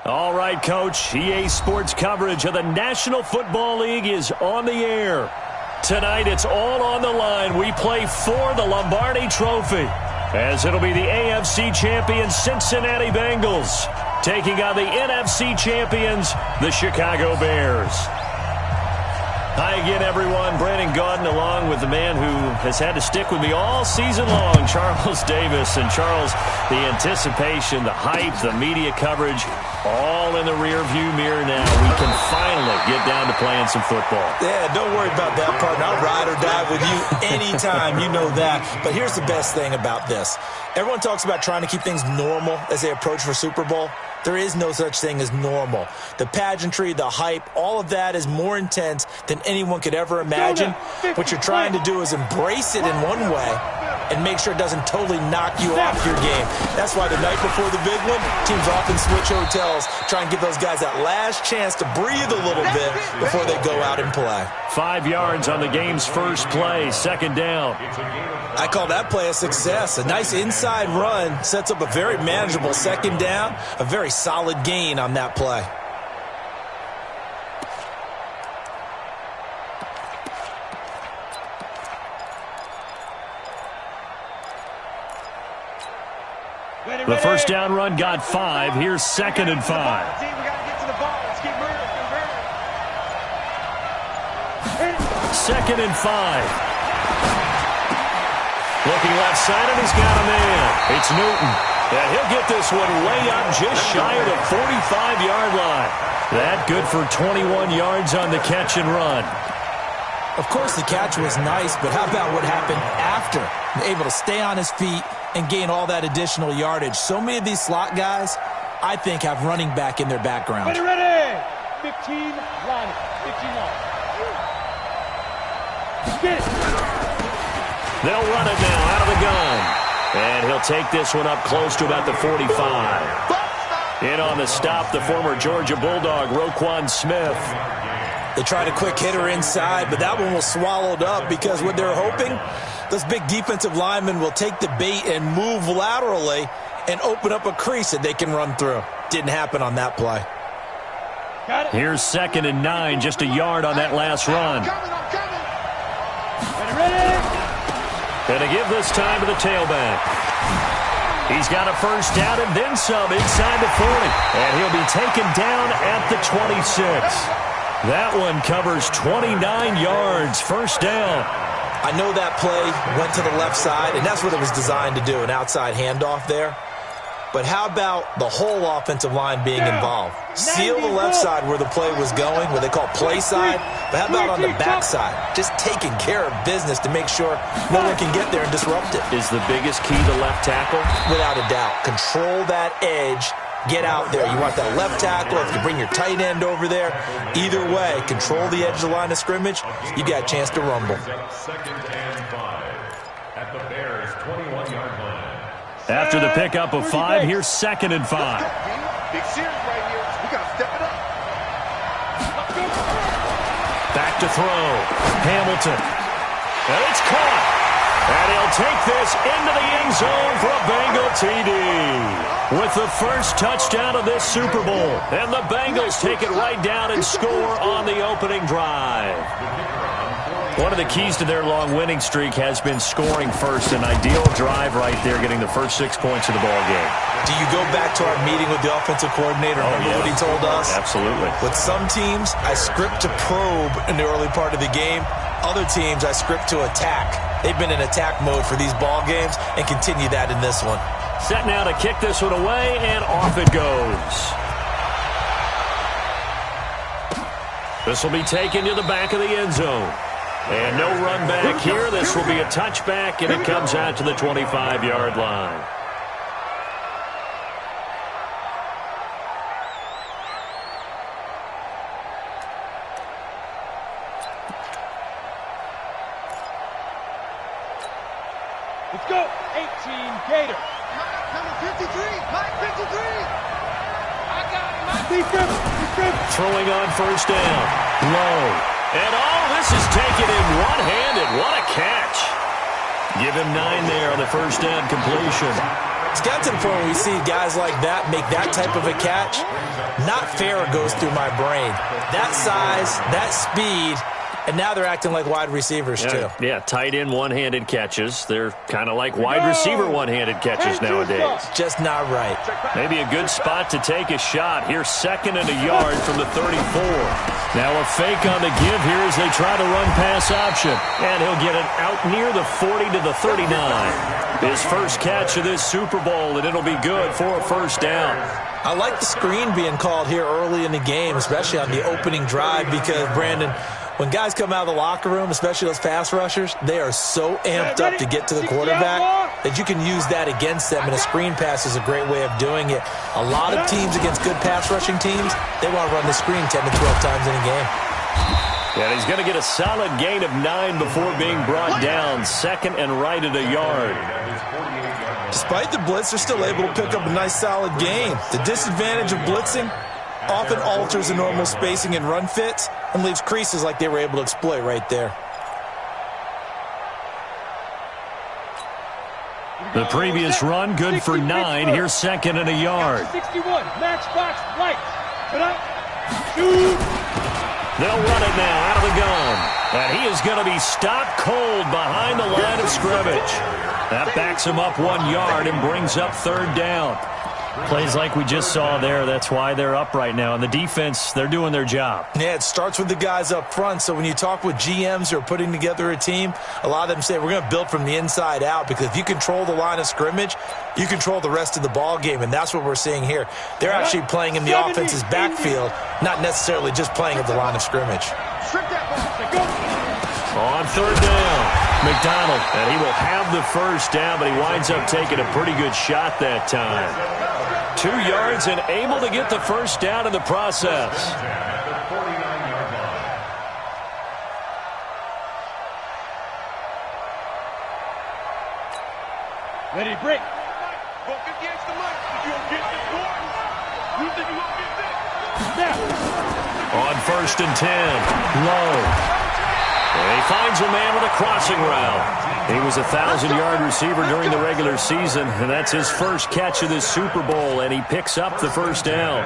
All right, Coach. EA Sports coverage of the National Football League is on the air. Tonight, it's all on the line. We play for the Lombardi Trophy, as it'll be the AFC champion Cincinnati Bengals taking on the NFC champions, the Chicago Bears. Hi again, everyone. Brandon Gaudin along with the man who has had to stick with me all season long, Charles Davis. And Charles, the anticipation, the hype, the media coverage, all in the rearview mirror now. We can finally get down to playing some football. Yeah, don't worry about that, partner. I'll ride or die with you anytime. You know that. But here's the best thing about this. Everyone talks about trying to keep things normal as they approach for Super Bowl. There is no such thing as normal. The pageantry, the hype, all of that is more intense than anyone could ever imagine. What you're trying to do is embrace it in one way and make sure it doesn't totally knock you off your game. That's why the night before the big one, teams often switch hotels, try and give those guys that last chance to breathe a little bit before they go out and play. 5 yards on the game's first play, second down. I call that play a success. A nice inside run sets up a very manageable second down, a very solid gain on that play. The first down run got 5. Here's 2nd and 5. Second and 5. Looking left side, and he's got a man. It's Newton. And he'll get this one way up just shy of the 45-yard line. That good for 21 yards on the catch and run. Of course, the catch was nice, but how about what happened after? Able to stay on his feet and gain all that additional yardage. So many of these slot guys, I think, have running back in their background. Ready. 15 line. 15 line. Get it. They'll run it now out of the gun. And he'll take this one up close to about the 45. In on the stop, the former Georgia Bulldog, Roquan Smith. They tried a quick hitter inside, but that one was swallowed up because what they're hoping, those big defensive linemen will take the bait and move laterally and open up a crease that they can run through. Didn't happen on that play. Here's 2nd and 9, just a yard on that last run. Ready. And to give this time to the tailback. He's got a first down and then some inside the 40. And he'll be taken down at the 26. That one covers 29 yards, first down. I know that play went to the left side, and that's what it was designed to do, an outside handoff there. But how about the whole offensive line being involved? Seal the left side where the play was going, what they call play side. But how about on the back side? Just taking care of business to make sure no one can get there and disrupt it. Is the biggest key to left tackle? Without a doubt. Control that edge. Get out there. You want that left tackle. If you bring your tight end over there, either way, control the edge of the line of scrimmage, you got a chance to rumble. 2nd and 5 at the Bears' 21-yard line. After the pickup of 5, here's 2nd and 5. Big series right here. We got to step it up. Back to throw. Hamilton. And it's caught. And he'll take this into the end zone for a Bengal TD. With the first touchdown of this Super Bowl. And the Bengals take it right down and score on the opening drive. One of the keys to their long winning streak has been scoring first. An ideal drive right there, getting the first 6 points of the ball game. Do you go back to our meeting with the offensive coordinator? Remember what he told us? Absolutely. With some teams, I script to probe in the early part of the game. Other teams, I script to attack. They've been in attack mode for these ball games and continue that in this one. Set now to kick this one away, and off it goes. This will be taken to the back of the end zone. And no run back here. This will be a touchback, and it comes out to the 25-yard line. Let's go. 18 Gator. Coming 53. Mike 53. I got him. Defense. Throwing on first down. Low. And this is taken in one-handed. What a catch. Give him 9 there on the first down completion. It's got to the point where we see guys like that make that type of a catch. Not fair goes through my brain. That size, that speed, and now they're acting like wide receivers, too. Yeah, tight end one-handed catches. They're kind of like wide receiver one-handed catches nowadays. Just not right. Maybe a good spot to take a shot. Here's 2nd and a yard from the 34. Now a fake on the give here as they try to run pass option. And he'll get it out near the 40 to the 39. His first catch of this Super Bowl, and it'll be good for a first down. I like the screen being called here early in the game, especially on the opening drive, because, Brandon, when guys come out of the locker room, especially those pass rushers, they are so amped up to get to the quarterback that you can use that against them, and a screen pass is a great way of doing it. A lot of teams against good pass rushing teams, they want to run the screen 10 to 12 times in a game. And he's going to get a solid gain of 9 before being brought down. 2nd and right at a yard. Despite the blitz, they're still able to pick up a nice solid gain. The disadvantage of blitzing often alters the normal spacing and run fits and leaves creases like they were able to exploit right there. The previous run, good for 9. Here's 2nd and a yard. 61, matchbox right. Put up, shoot. They'll run it now out of the gun. And he is going to be stopped cold behind the line of scrimmage. That backs him up 1 yard and brings up 3rd down. Plays like we just saw there. That's why they're up right now. And the defense, they're doing their job. Yeah, it starts with the guys up front. So when you talk with GMs who are putting together a team, a lot of them say we're going to build from the inside out, because if you control the line of scrimmage, you control the rest of the ball game, and that's what we're seeing here. They're actually playing in the offense's backfield, not necessarily just playing at the line of scrimmage. On 3rd down, McDonald, and he will have the first down, but he winds up taking a pretty good shot that time. 2 yards and able to get the first down in the process. Ready, break. On 1st and 10, Lowe. And he finds a man with a crossing route. He was a 1,000-yard receiver during the regular season, and that's his first catch of this Super Bowl, and he picks up the first down.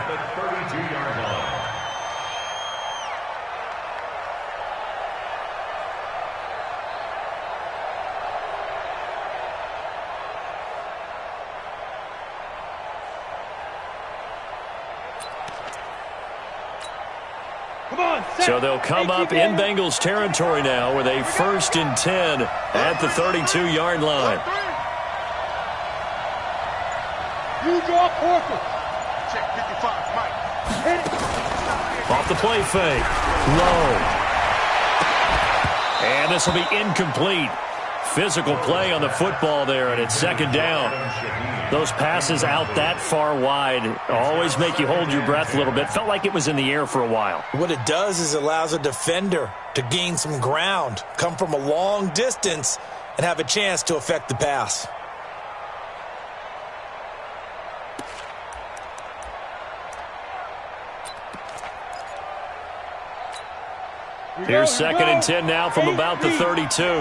So they'll come up in Bengals territory now with a 1st and 10 at the 32-yard line. You draw Porter. Check 55, Mike. Hit it. Off the play fake. Low. And this will be incomplete. Physical play on the football there, and it's 2nd down. Those passes out that far wide always make you hold your breath a little bit. Felt like it was in the air for a while. What it does is it allows a defender to gain some ground, come from a long distance, and have a chance to affect the pass. Here's 2nd and 10 now from about the 32. Here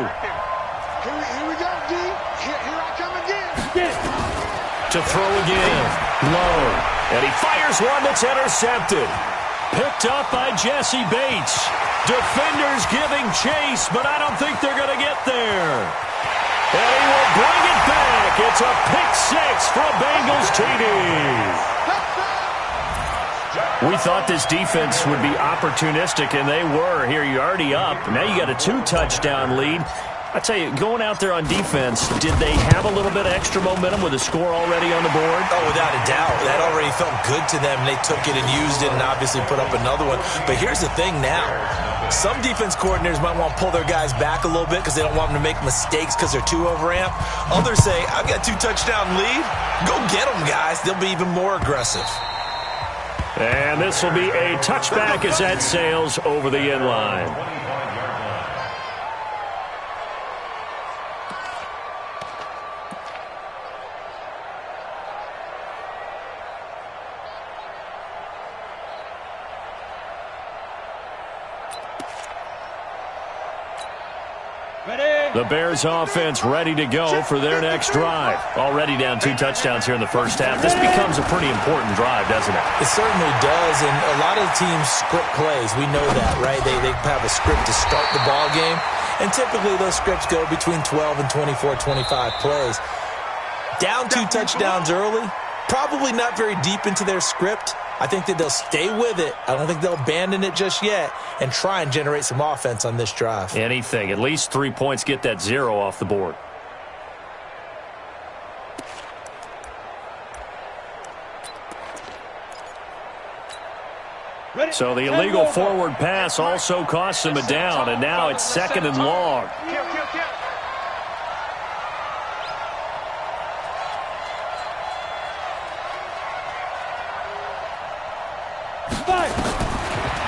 we go, D. Here I come again. Get it. To throw again. Low. And he fires one that's intercepted. Picked up by Jesse Bates. Defenders giving chase, but I don't think they're going to get there. And he will bring it back. It's a pick 6 for a Bengals TD. We thought this defense would be opportunistic, and they were. Here, you're already up. Now you got a 2-touchdown lead. I tell you, going out there on defense, did they have a little bit of extra momentum with a score already on the board? Oh, without a doubt. That already felt good to them. They took it and used it and obviously put up another one. But here's the thing now. Some defense coordinators might want to pull their guys back a little bit because they don't want them to make mistakes because they're too overamped. Others say, I've got 2-touchdown lead. Go get them, guys. They'll be even more aggressive. And this will be a touchback as that sails over the end line. Ready. The Bears offense ready to go for their next drive. Already down 2 touchdowns here in the first half. This becomes a pretty important drive, doesn't it? It certainly does, and a lot of teams script plays. We know that, right? They have a script to start the ball game, and typically those scripts go between 12 and 24, 25 plays. Down 2 touchdowns early, probably not very deep into their script. I think that they'll stay with it. I don't think they'll abandon it just yet and try and generate some offense on this drive. Anything. At least 3 points, get that 0 off the board. So the illegal forward pass also costs him a down, and now it's 2nd and long.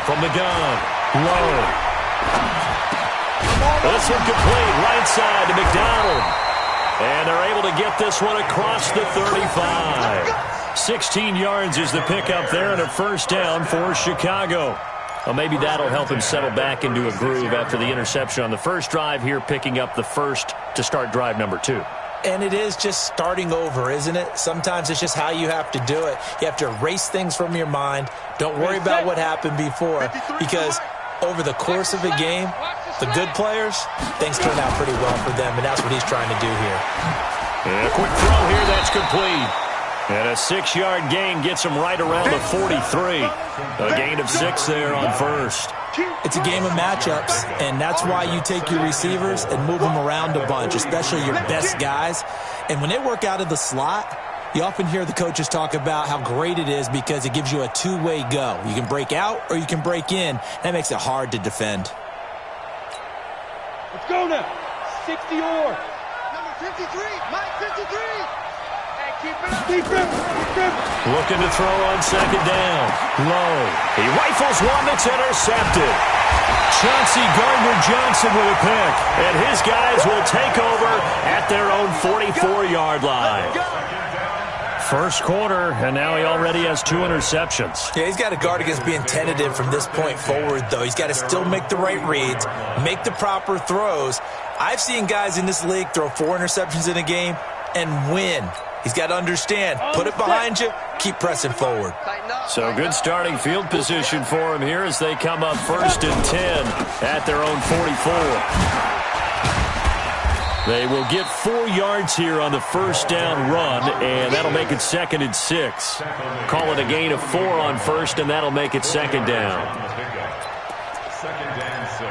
From the gun, low. This one complete, right side to McDonald. And they're able to get this one across the 35. 16 yards is the pickup there, and a first down for Chicago. Well, maybe that'll help him settle back into a groove after the interception on the first drive here, picking up the first to start drive number 2. And it is just starting over, isn't it? Sometimes it's just how you have to do it. You have to erase things from your mind. Don't worry about what happened before, because over the course of a game, the good players, things turn out pretty well for them, and that's what he's trying to do here. And a quick throw here, that's complete. And a 6-yard gain gets him right around the 43. A gain of 6 there on first. It's a game of matchups, and that's why you take your receivers and move them around a bunch, especially your best guys. And when they work out of the slot, you often hear the coaches talk about how great it is because it gives you a two-way go. You can break out or you can break in. That makes it hard to defend. Let's go now. 60 or. Number 53, Mike 53. Keep him. Looking to throw on 2nd down. Low. He rifles one that's intercepted. Chauncey Gardner-Johnson with a pick. And his guys will take over at their own 44-yard line. First quarter, and now he already has 2 interceptions. Yeah, he's got to guard against being tentative from this point forward, though. He's got to still make the right reads, make the proper throws. I've seen guys in this league throw 4 interceptions in a game and win. He's got to understand, put it behind you, keep pressing forward. So good starting field position for him here as they come up 1st and 10 at their own 44. They will get 4 yards here on the first down run, and that'll make it 2nd and 6. Call it a gain of 4 on first, and that'll make it 2nd down. 2nd and 6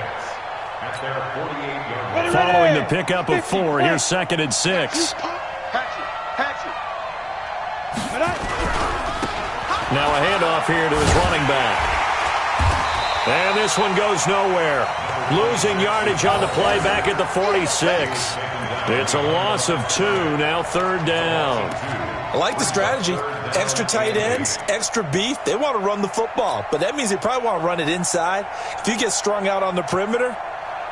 at their 48-yard line. Following the pickup of 4, here's 2nd and 6. Now a handoff here to his running back. And this one goes nowhere. Losing yardage on the play back at the 46. It's a loss of 2, now 3rd down. I like the strategy. Extra tight ends, extra beef. They want to run the football, but that means they probably want to run it inside. If you get strung out on the perimeter,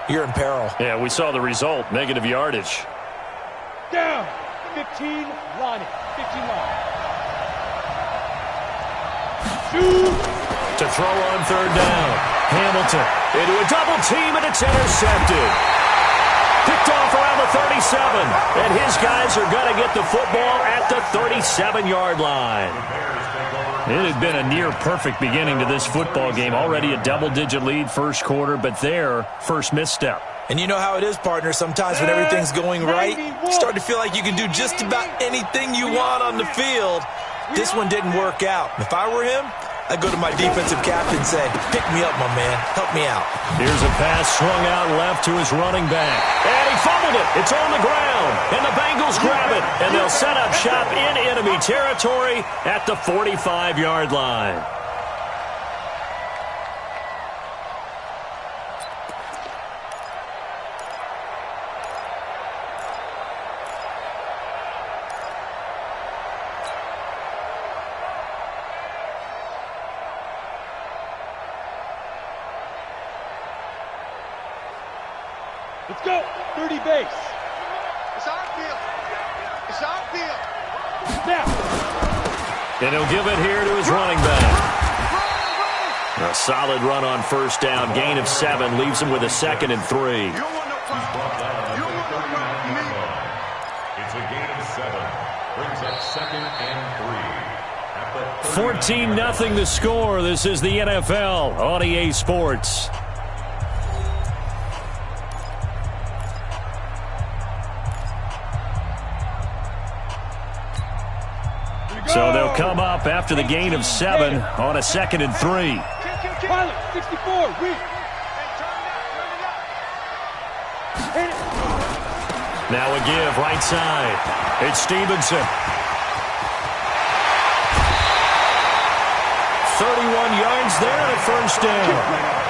you're in peril. Yeah, we saw the result, negative yardage. Down. 15 line. 15 line. To throw on 3rd down. Hamilton into a double team, and it's intercepted. Picked off around the 37, and his guys are going to get the football at the 37-yard line. It had been a near-perfect beginning to this football game. Already a double-digit lead first quarter, but their first misstep. And you know how it is, partner. Sometimes when everything's going right, you start to feel like you can do just about anything you want on the field. This one didn't work out. If I were him, I'd go to my defensive captain and say, pick me up, my man. Help me out. Here's a pass swung out left to his running back. And he fumbled it. It's on the ground. And the Bengals grab it. And they'll set up shop in enemy territory at the 45-yard line. Let's go. 30 base. It's our field. It's our field. Snap. And he'll give it here to his running back. A solid run on first down. Gain of 7 leaves him with a 2nd and 3. You don't want no problem. You don't It's a gain of 7. Brings up 2nd and 3. 14-0 the score. This is the NFL on EA Sports. So they'll come up after the gain of 7 on a 2nd and 3. Pilot, 64, read. Now a give right side. It's Stevenson. 31 yards there and a first down.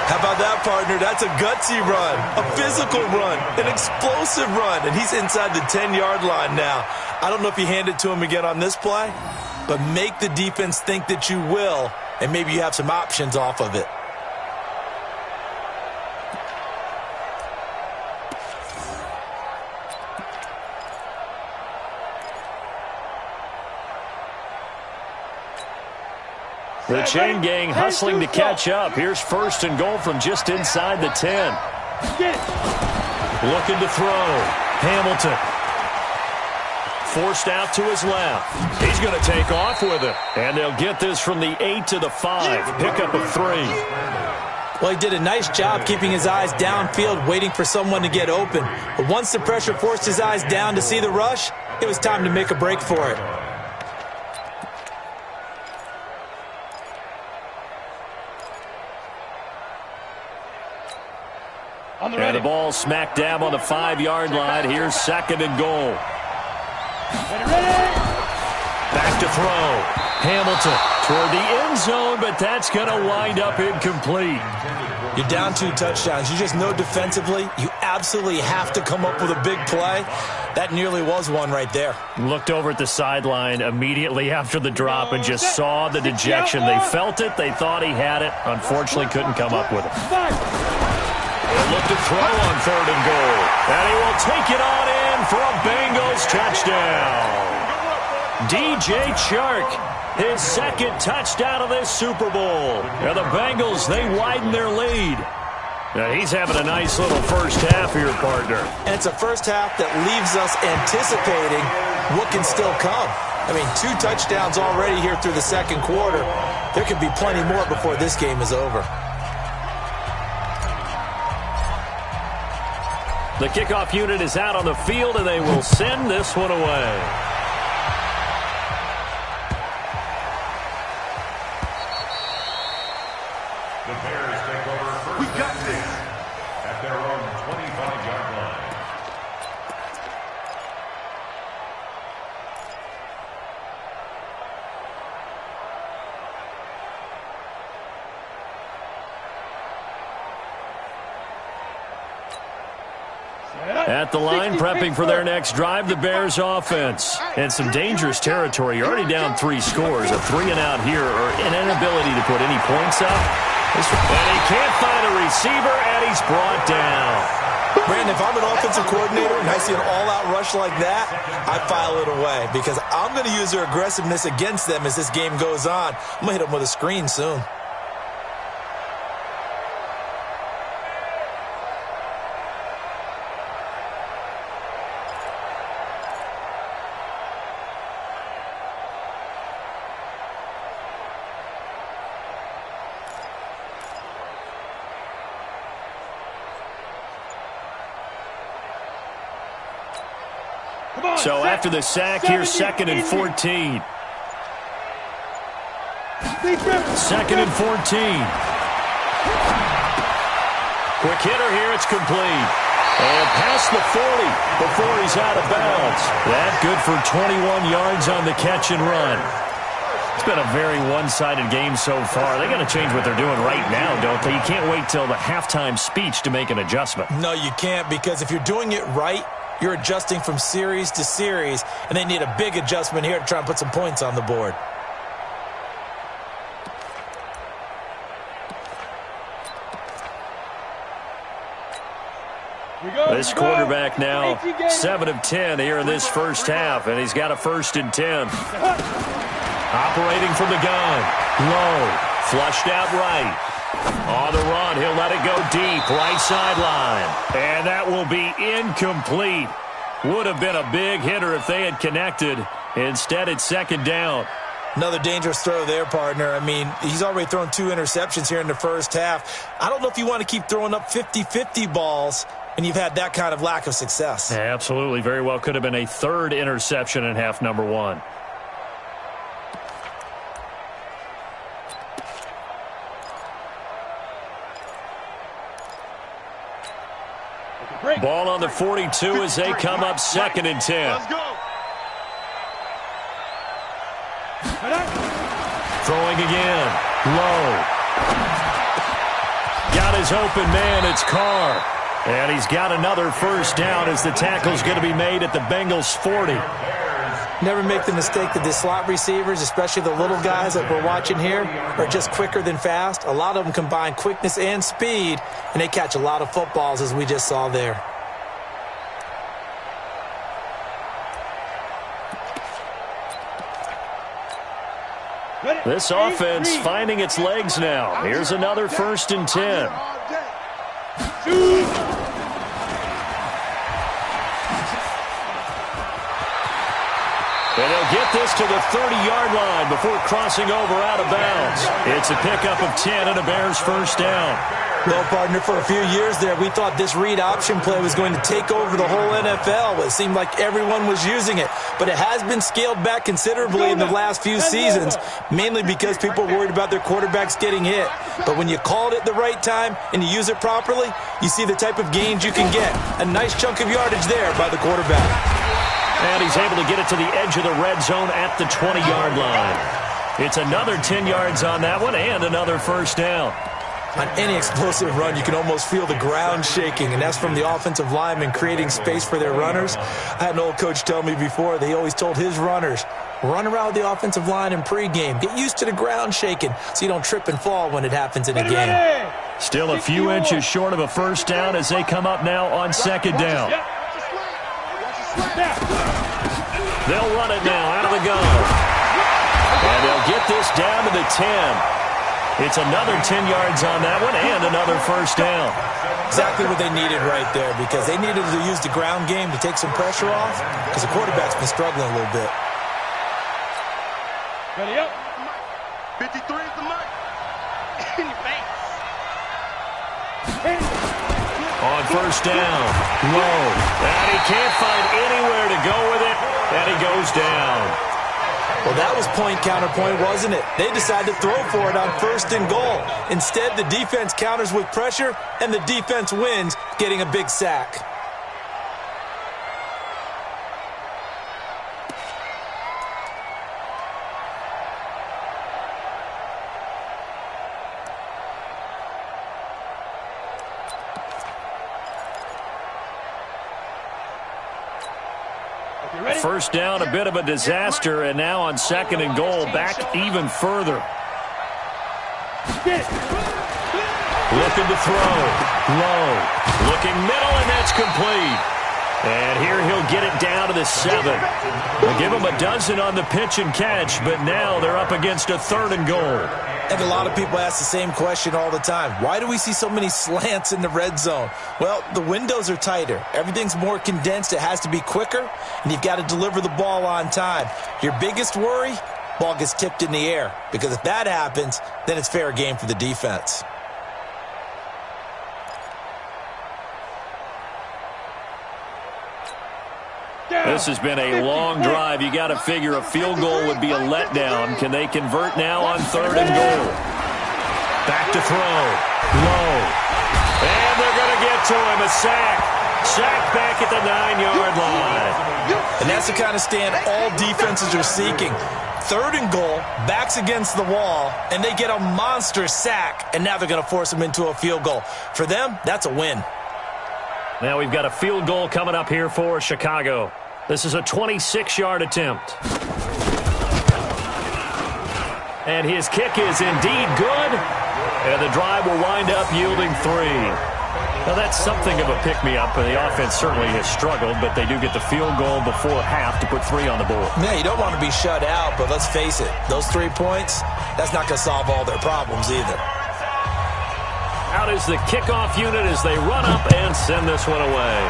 How about that, partner? That's a gutsy run, a physical run, an explosive run, and he's inside the 10-yard line now. I don't know if you hand it to him again on this play, but make the defense think that you will, and maybe you have some options off of it. The chain gang hustling to catch up. Here's 1st and goal from just inside the 10. Looking to throw. Hamilton. Forced out to his left. He's going to take off with it. And they'll get this from the 8 to the 5. Pickup of 3. Well, he did a nice job keeping his eyes downfield, waiting for someone to get open. But once the pressure forced his eyes down to see the rush, it was time to make a break for it. And the ball smack dab on the 5-yard line. Here's 2nd and goal. Back to throw. Hamilton toward the end zone, but that's going to wind up incomplete. You're down 2 touchdowns. You just know defensively you absolutely have to come up with a big play. That nearly was one right there. Looked over at the sideline immediately after the drop and just saw the dejection. They felt it. They thought he had it. Unfortunately, couldn't come up with it. Look to throw on 3rd and goal. And he will take it on in for a Bengals touchdown. DJ Chark, his 2nd touchdown of this Super Bowl. And the Bengals, they widen their lead. Now he's having a nice little first half here, partner. And it's a first half that leaves us anticipating what can still come. I mean, 2 touchdowns already here through the 2nd quarter. There could be plenty more before this game is over. The kickoff unit is out on the field, and they will send this one away. The Bears take over first. We got this. At their own 25-yard line. At the line, prepping for their next drive, the Bears offense. And some dangerous territory. You're already down 3 scores. A 3-and-out here, or an inability to put any points up. And he can't find a receiver, and he's brought down. Brandon, if I'm an offensive coordinator and I see an all-out rush like that, I file it away because I'm going to use their aggressiveness against them as this game goes on. I'm going to hit them with a screen soon. So after the sack, here's 2nd and 14. 2nd and 14. Quick hitter here, it's complete. And past the 40 before he's out of bounds. That good for 21 yards on the catch and run. It's been a very one-sided game so far. They got to change what they're doing right now, don't they? You can't wait till the halftime speech to make an adjustment. No, you can't, because if you're doing it right, you're adjusting from series to series, and they need a big adjustment here to try and put some points on the board. This quarterback now 7 of 10 here in this first half, and he's got a 1st and 10. Operating from the gun. Low. Flushed out right. On the run, he'll let it go deep, right sideline. And that will be incomplete. Would have been a big hitter if they had connected. Instead, it's second down. Another dangerous throw there, partner. I mean, he's already thrown 2 interceptions here in the first half. I don't know if you want to keep throwing up 50-50 balls, and you've had that kind of lack of success. Absolutely. Very well could have been a 3rd interception in half number 1. Ball on the 42 as they come up 2nd and 10. Let's go. Throwing again. Low. Got his open man. It's Carr. And he's got another first down as the tackle's going to be made at the Bengals 40. Never make the mistake that the slot receivers, especially the little guys that we're watching here, are just quicker than fast. A lot of them combine quickness and speed, and they catch a lot of footballs, as we just saw there. This offense finding its legs now. Here's another 1st and 10. And they'll get this to the 30-yard line before crossing over out of bounds. It's a pickup of 10 and a Bears first down. Well, partner, for a few years there, we thought this read option play was going to take over the whole NFL. It seemed like everyone was using it. But it has been scaled back considerably in the last few seasons, mainly because people are worried about their quarterbacks getting hit. But when you call it at the right time and you use it properly, you see the type of gains you can get. A nice chunk of yardage there by the quarterback. And he's able to get it to the edge of the red zone at the 20-yard line. It's another 10 yards on that one and another first down. On any explosive run, you can almost feel the ground shaking, and that's from the offensive linemen creating space for their runners. I had an old coach tell me before, they always told his runners, run around the offensive line in pregame. Get used to the ground shaking so you don't trip and fall when it happens in a game. Still a few inches short of a first down as they come up now on 2nd down. They'll run it now out of the gun. And they'll get this down to the 10. It's another 10 yards on that one and another first down. Exactly what they needed right there, because they needed to use the ground game to take some pressure off, because the quarterback's been struggling a little bit. Ready up. 53 is the mark. In your face. On first down, low. And he can't find anywhere to go with it, and he goes down. Well, that was point counterpoint, wasn't it? They decided to throw for it on 1st and goal. Instead, the defense counters with pressure, and the defense wins, getting a big sack. First down, a bit of a disaster, and now on 2nd and goal, back even further. Looking to throw. Low. Looking middle, and that's complete. And here he'll get it down to the 7. They'll give him a dozen on the pitch and catch, but now they're up against a 3rd and goal. I think a lot of people ask the same question all the time. Why do we see so many slants in the red zone? Well, the windows are tighter. Everything's more condensed. It has to be quicker, and you've got to deliver the ball on time. Your biggest worry, ball gets tipped in the air, because if that happens, then it's fair game for the defense. This has been a long drive. You got to figure a field goal would be a letdown. Can they convert now on 3rd and goal? Back to throw. Low. And they're going to get to him. A sack. Sack back at the 9-yard line. And that's the kind of stand all defenses are seeking. 3rd and goal, backs against the wall, and they get a monster sack, and now they're going to force them into a field goal. For them, that's a win. Now we've got a field goal coming up here for Chicago. This is a 26-yard attempt. And his kick is indeed good. And the drive will wind up yielding 3. Now that's something of a pick-me-up. The offense certainly has struggled, but they do get the field goal before half to put 3 on the board. Yeah, you don't want to be shut out, but let's face it. Those 3 points, that's not going to solve all their problems either. Out is the kickoff unit as they run up and send this one away.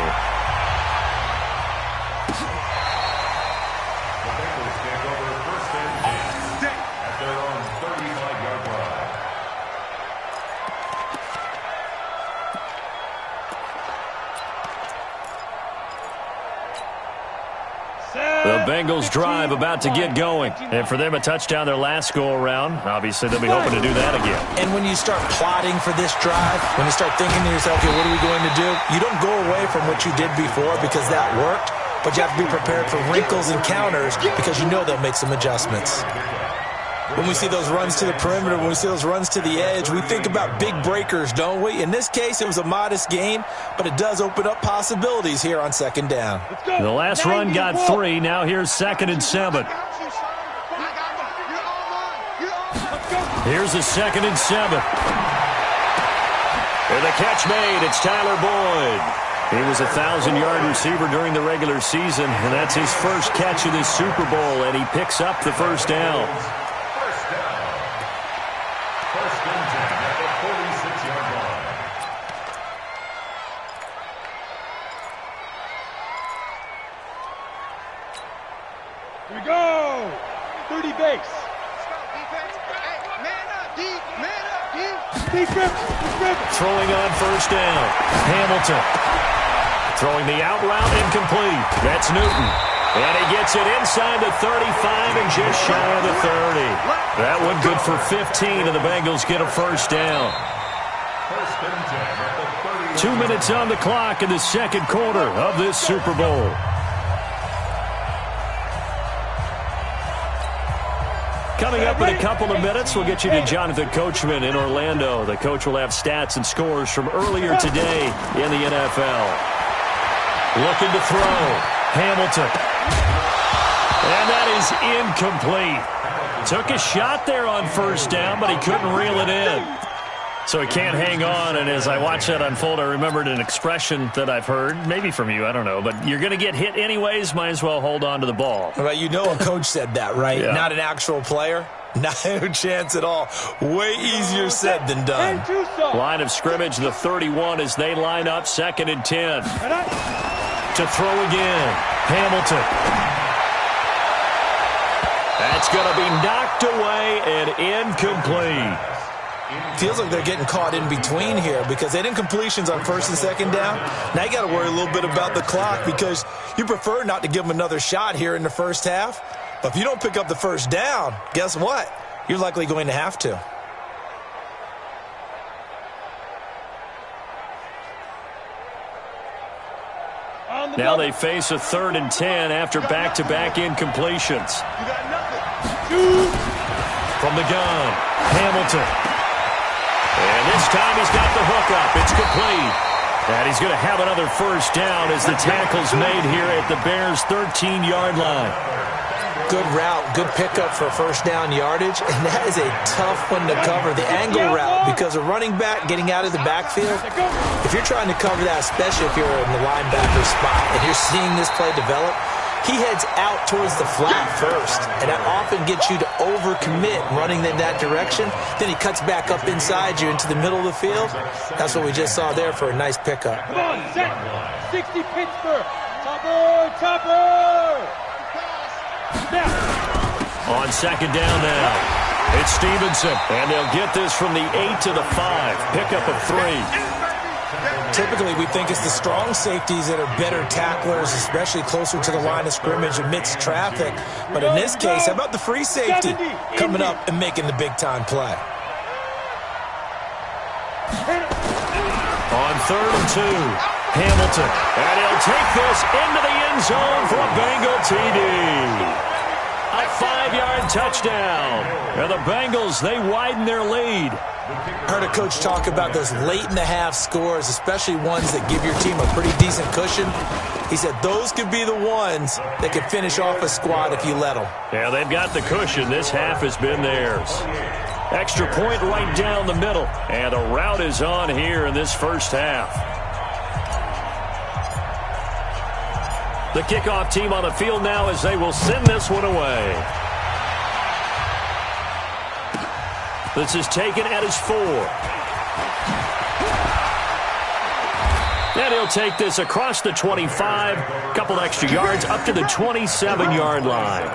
The Bengals drive about to get going. And for them, a touchdown their last go-around. Obviously, they'll be hoping to do that again. And when you start plotting for this drive, when you start thinking to yourself, okay, what are we going to do? You don't go away from what you did before because that worked, but you have to be prepared for wrinkles and counters because you know they'll make some adjustments. When we see those runs to the perimeter, when we see those runs to the edge, we think about big breakers, don't we? In this case, it was a modest gain, but it does open up possibilities here on second down. The last run got 3. Now here's 2nd and 7. Here's a 2nd and 7. With a catch made, it's Tyler Boyd. He was a 1,000-yard receiver during the regular season, and that's his first catch of this Super Bowl, and he picks up the first down. First and 10 at the 46-yard line. Here we go. 30 base. Throwing on first down. Hamilton. Throwing the out route incomplete. That's Newton. And he gets it inside the 35 and just shy of the 30. That one good for 15, and the Bengals get a first down. First and 10 at the 2 minutes on the clock in the second quarter of this Super Bowl. Coming up in a couple of minutes, we'll get you to Jonathan Coachman in Orlando. The coach will have stats and scores from earlier today in the NFL. Looking to throw. Hamilton. And that is incomplete. Took a shot there on first down, but he couldn't reel it in. So he can't hang on, and as I watch that unfold, I remembered an expression that I've heard, maybe from you, I don't know, but you're going to get hit anyways, might as well hold on to the ball. Well, you know a coach said that, right? Yeah. Not an actual player. No chance at all. Way easier said than done. Line of scrimmage, the 31 as they line up, 2nd and 10. To throw again. Hamilton. That's going to be knocked away and incomplete. Feels like they're getting caught in between here because they didn't completions on first and second down. Now you got to worry a little bit about the clock because you prefer not to give them another shot here in the first half. But if you don't pick up the first down, guess what? You're likely going to have to. Now they face a 3rd and 10 after back-to-back incompletions. From the gun, Hamilton. And this time he's got the hook up. It's complete. And he's going to have another first down as the tackle's made here at the Bears' 13-yard line. Good route, good pickup for first down yardage, and that is a tough one to cover, the angle route, because a running back getting out of the backfield, if you're trying to cover that, especially if you're in the linebacker spot and you're seeing this play develop, he heads out towards the flat first, and that often gets you to overcommit running in that direction. Then he cuts back up inside you into the middle of the field. That's what we just saw there for a nice pickup. Come on, set. 60 Pittsburgh. Topper. On second down now, it's Stevenson, and they'll get this from the 8 to the 5. Pickup of 3. Typically, we think it's the strong safeties that are better tacklers, especially closer to the line of scrimmage amidst traffic. But in this case, how about the free safety coming up and making the big-time play? On 3rd and 2, Hamilton, and he'll take this into the end zone for a Bengal TD. A 5-yard touchdown. And the Bengals, they widen their lead. Heard a coach talk about those late-in-the-half scores, especially ones that give your team a pretty decent cushion. He said those could be the ones that could finish off a squad if you let them. Yeah, they've got the cushion. This half has been theirs. Extra point right down the middle. And a route is on here in this first half. The kickoff team on the field now as they will send this one away. This is taken at his 4. And he'll take this across the 25, couple extra yards up to the 27-yard line.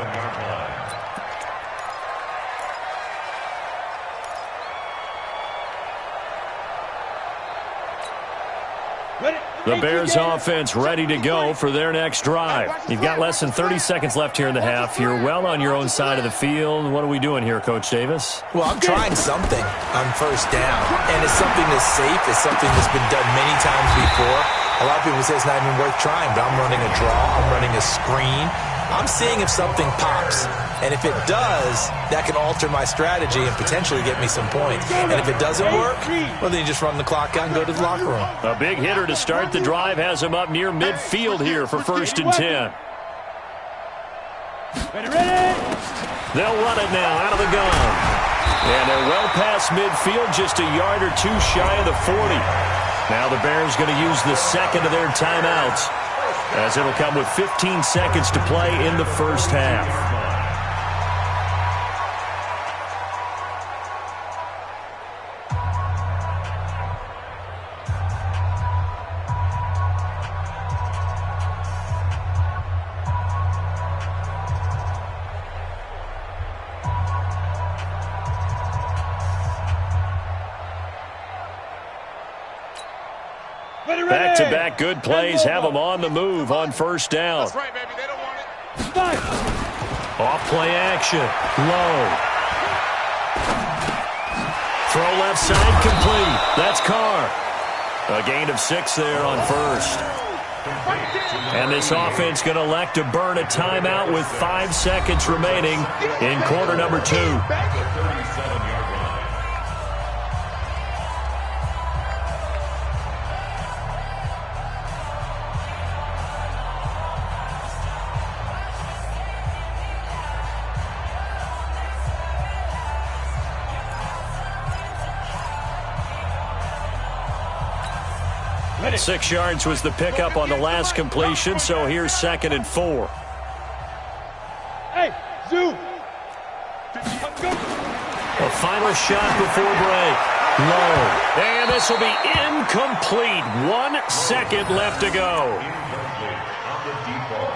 Ready? The Bears offense ready to go for their next drive. You've got less than 30 seconds left here in the half. You're well on your own side of the field. What are we doing here, Coach Davis? Well, I'm trying something on first down, and it's something that's safe. It's something that's been done many times before. A lot of people say it's not even worth trying, but I'm running a draw. I'm running a screen. I'm seeing if something pops. And if it does, that can alter my strategy and potentially get me some points. And if it doesn't work, well, then you just run the clock out and go to the locker room. A big hitter to start the drive has him up near midfield here for 1st and 10. They'll run it now out of the gun. And they're well past midfield, just a yard or two shy of the 40. Now the Bears going to use the second of their timeouts, as it'll come with 15 seconds to play in the first half. Back-to-back good plays have them on the move on first down. That's right, baby. They don't want it. Off play action. Low. Throw left side complete. That's Carr. A gain of 6 there on first. And this offense going to elect to burn a timeout with 5 seconds remaining in quarter number 2. And 6 yards was the pickup on the last completion, so here's 2nd and 4. Hey, Zoo. A final shot before break. Low. And this will be incomplete. 1 second left to go. Incomplete on the deep ball.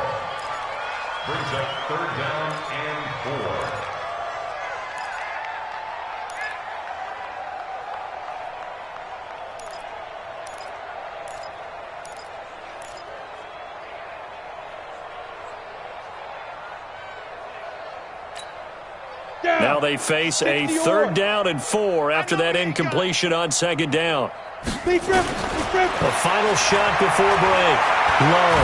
Brings up 3rd down and 4. Now they face a 3rd down and 4 after that incompletion on 2nd down. A final shot before break. Low.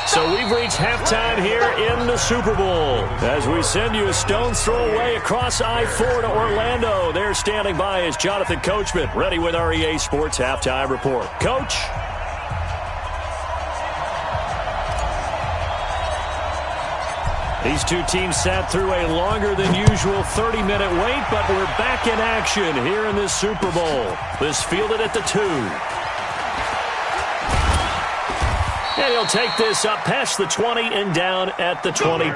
So we've reached halftime here in the Super Bowl as we send you a stone's throw away across I-4 to Orlando. There standing by is Jonathan Coachman, ready with our EA Sports Halftime Report. Coach? These two teams sat through a longer than usual 30-minute wait, but we're back in action here in this Super Bowl. This fielded at the 2. And he'll take this up past the 20 and down at the 20.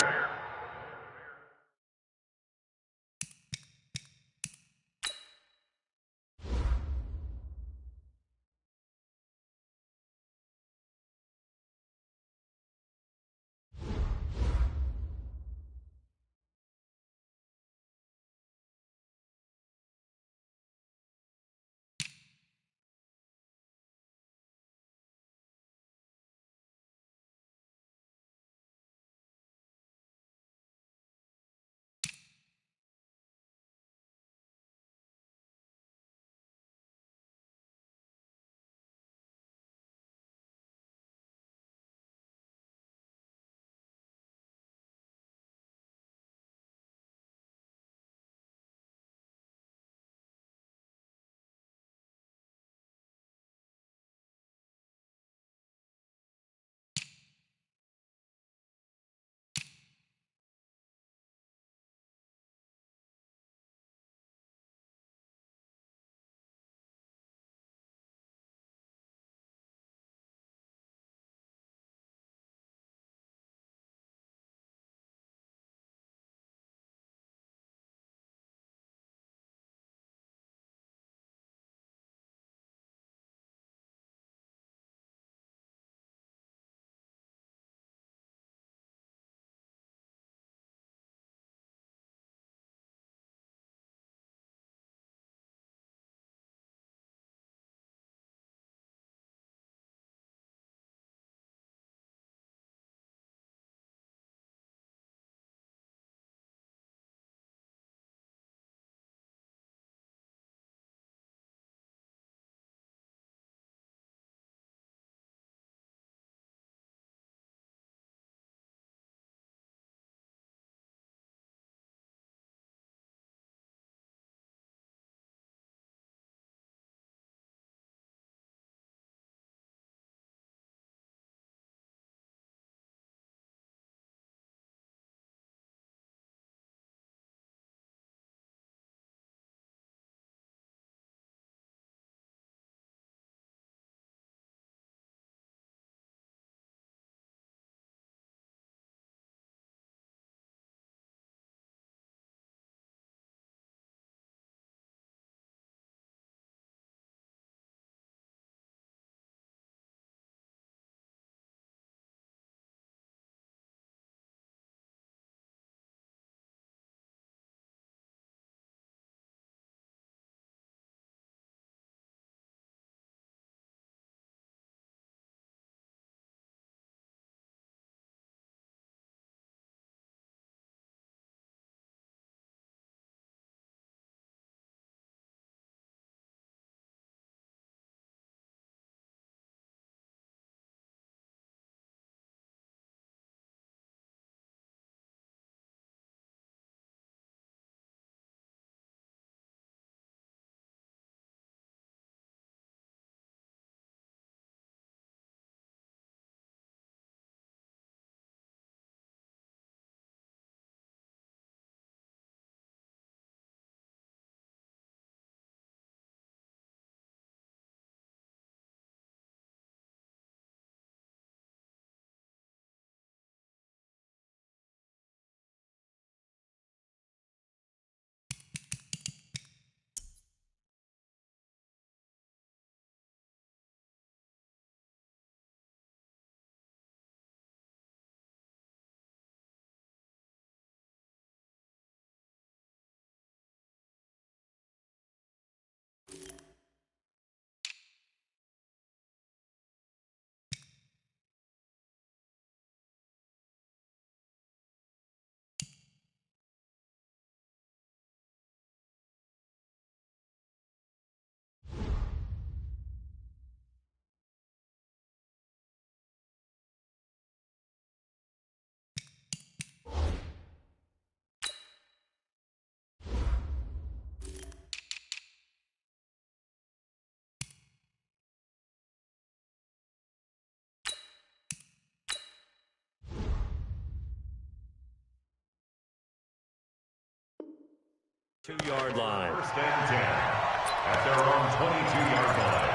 2-yard line. First and 10 at their own 22-yard line.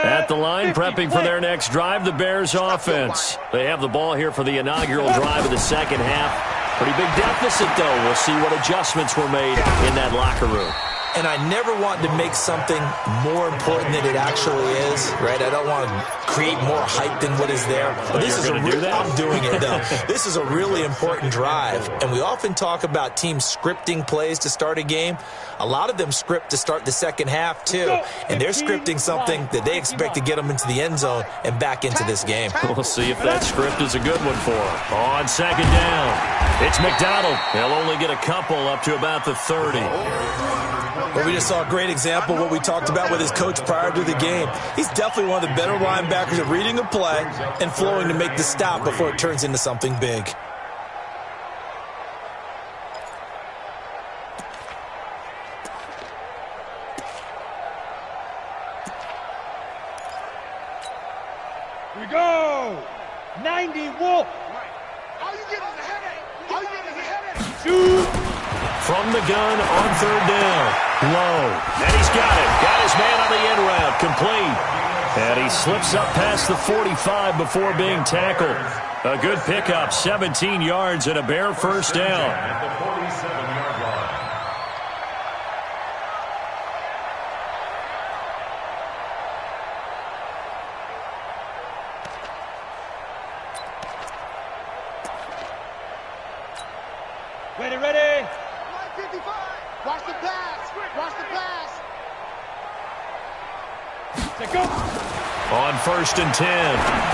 At the line, prepping for their next drive, the Bears offense. They have the ball here for the inaugural drive of the second half. Pretty big deficit, though. We'll see what adjustments were made in that locker room. And I never want to make something more important than it actually is, right? I don't want to create more hype than what is there. But this is I'm doing it, though. This is a really important drive. And we often talk about teams scripting plays to start a game. A lot of them script to start the second half, too. And they're scripting something that they expect to get them into the end zone and back into this game. We'll see if that script is a good one for them. On second down, it's McDonald. He'll only get a couple up to about the 30. Well, we just saw a great example of what we talked about with his coach prior to the game. He's definitely one of the better linebackers at reading a play and flowing to make the stop before it turns into something big. Here we go. 90 Wolf. All you get is a headache. All you get is a headache. Shoot. From the gun on third down. Low. And he's got it. Got his man on the end route. Complete. And he slips up past the 45 before being tackled. A good pickup. 17 yards and a Bear first down. At the 47-yard line. Ready. 55. Watch the pass. Watch the pass. Go. On first and 10.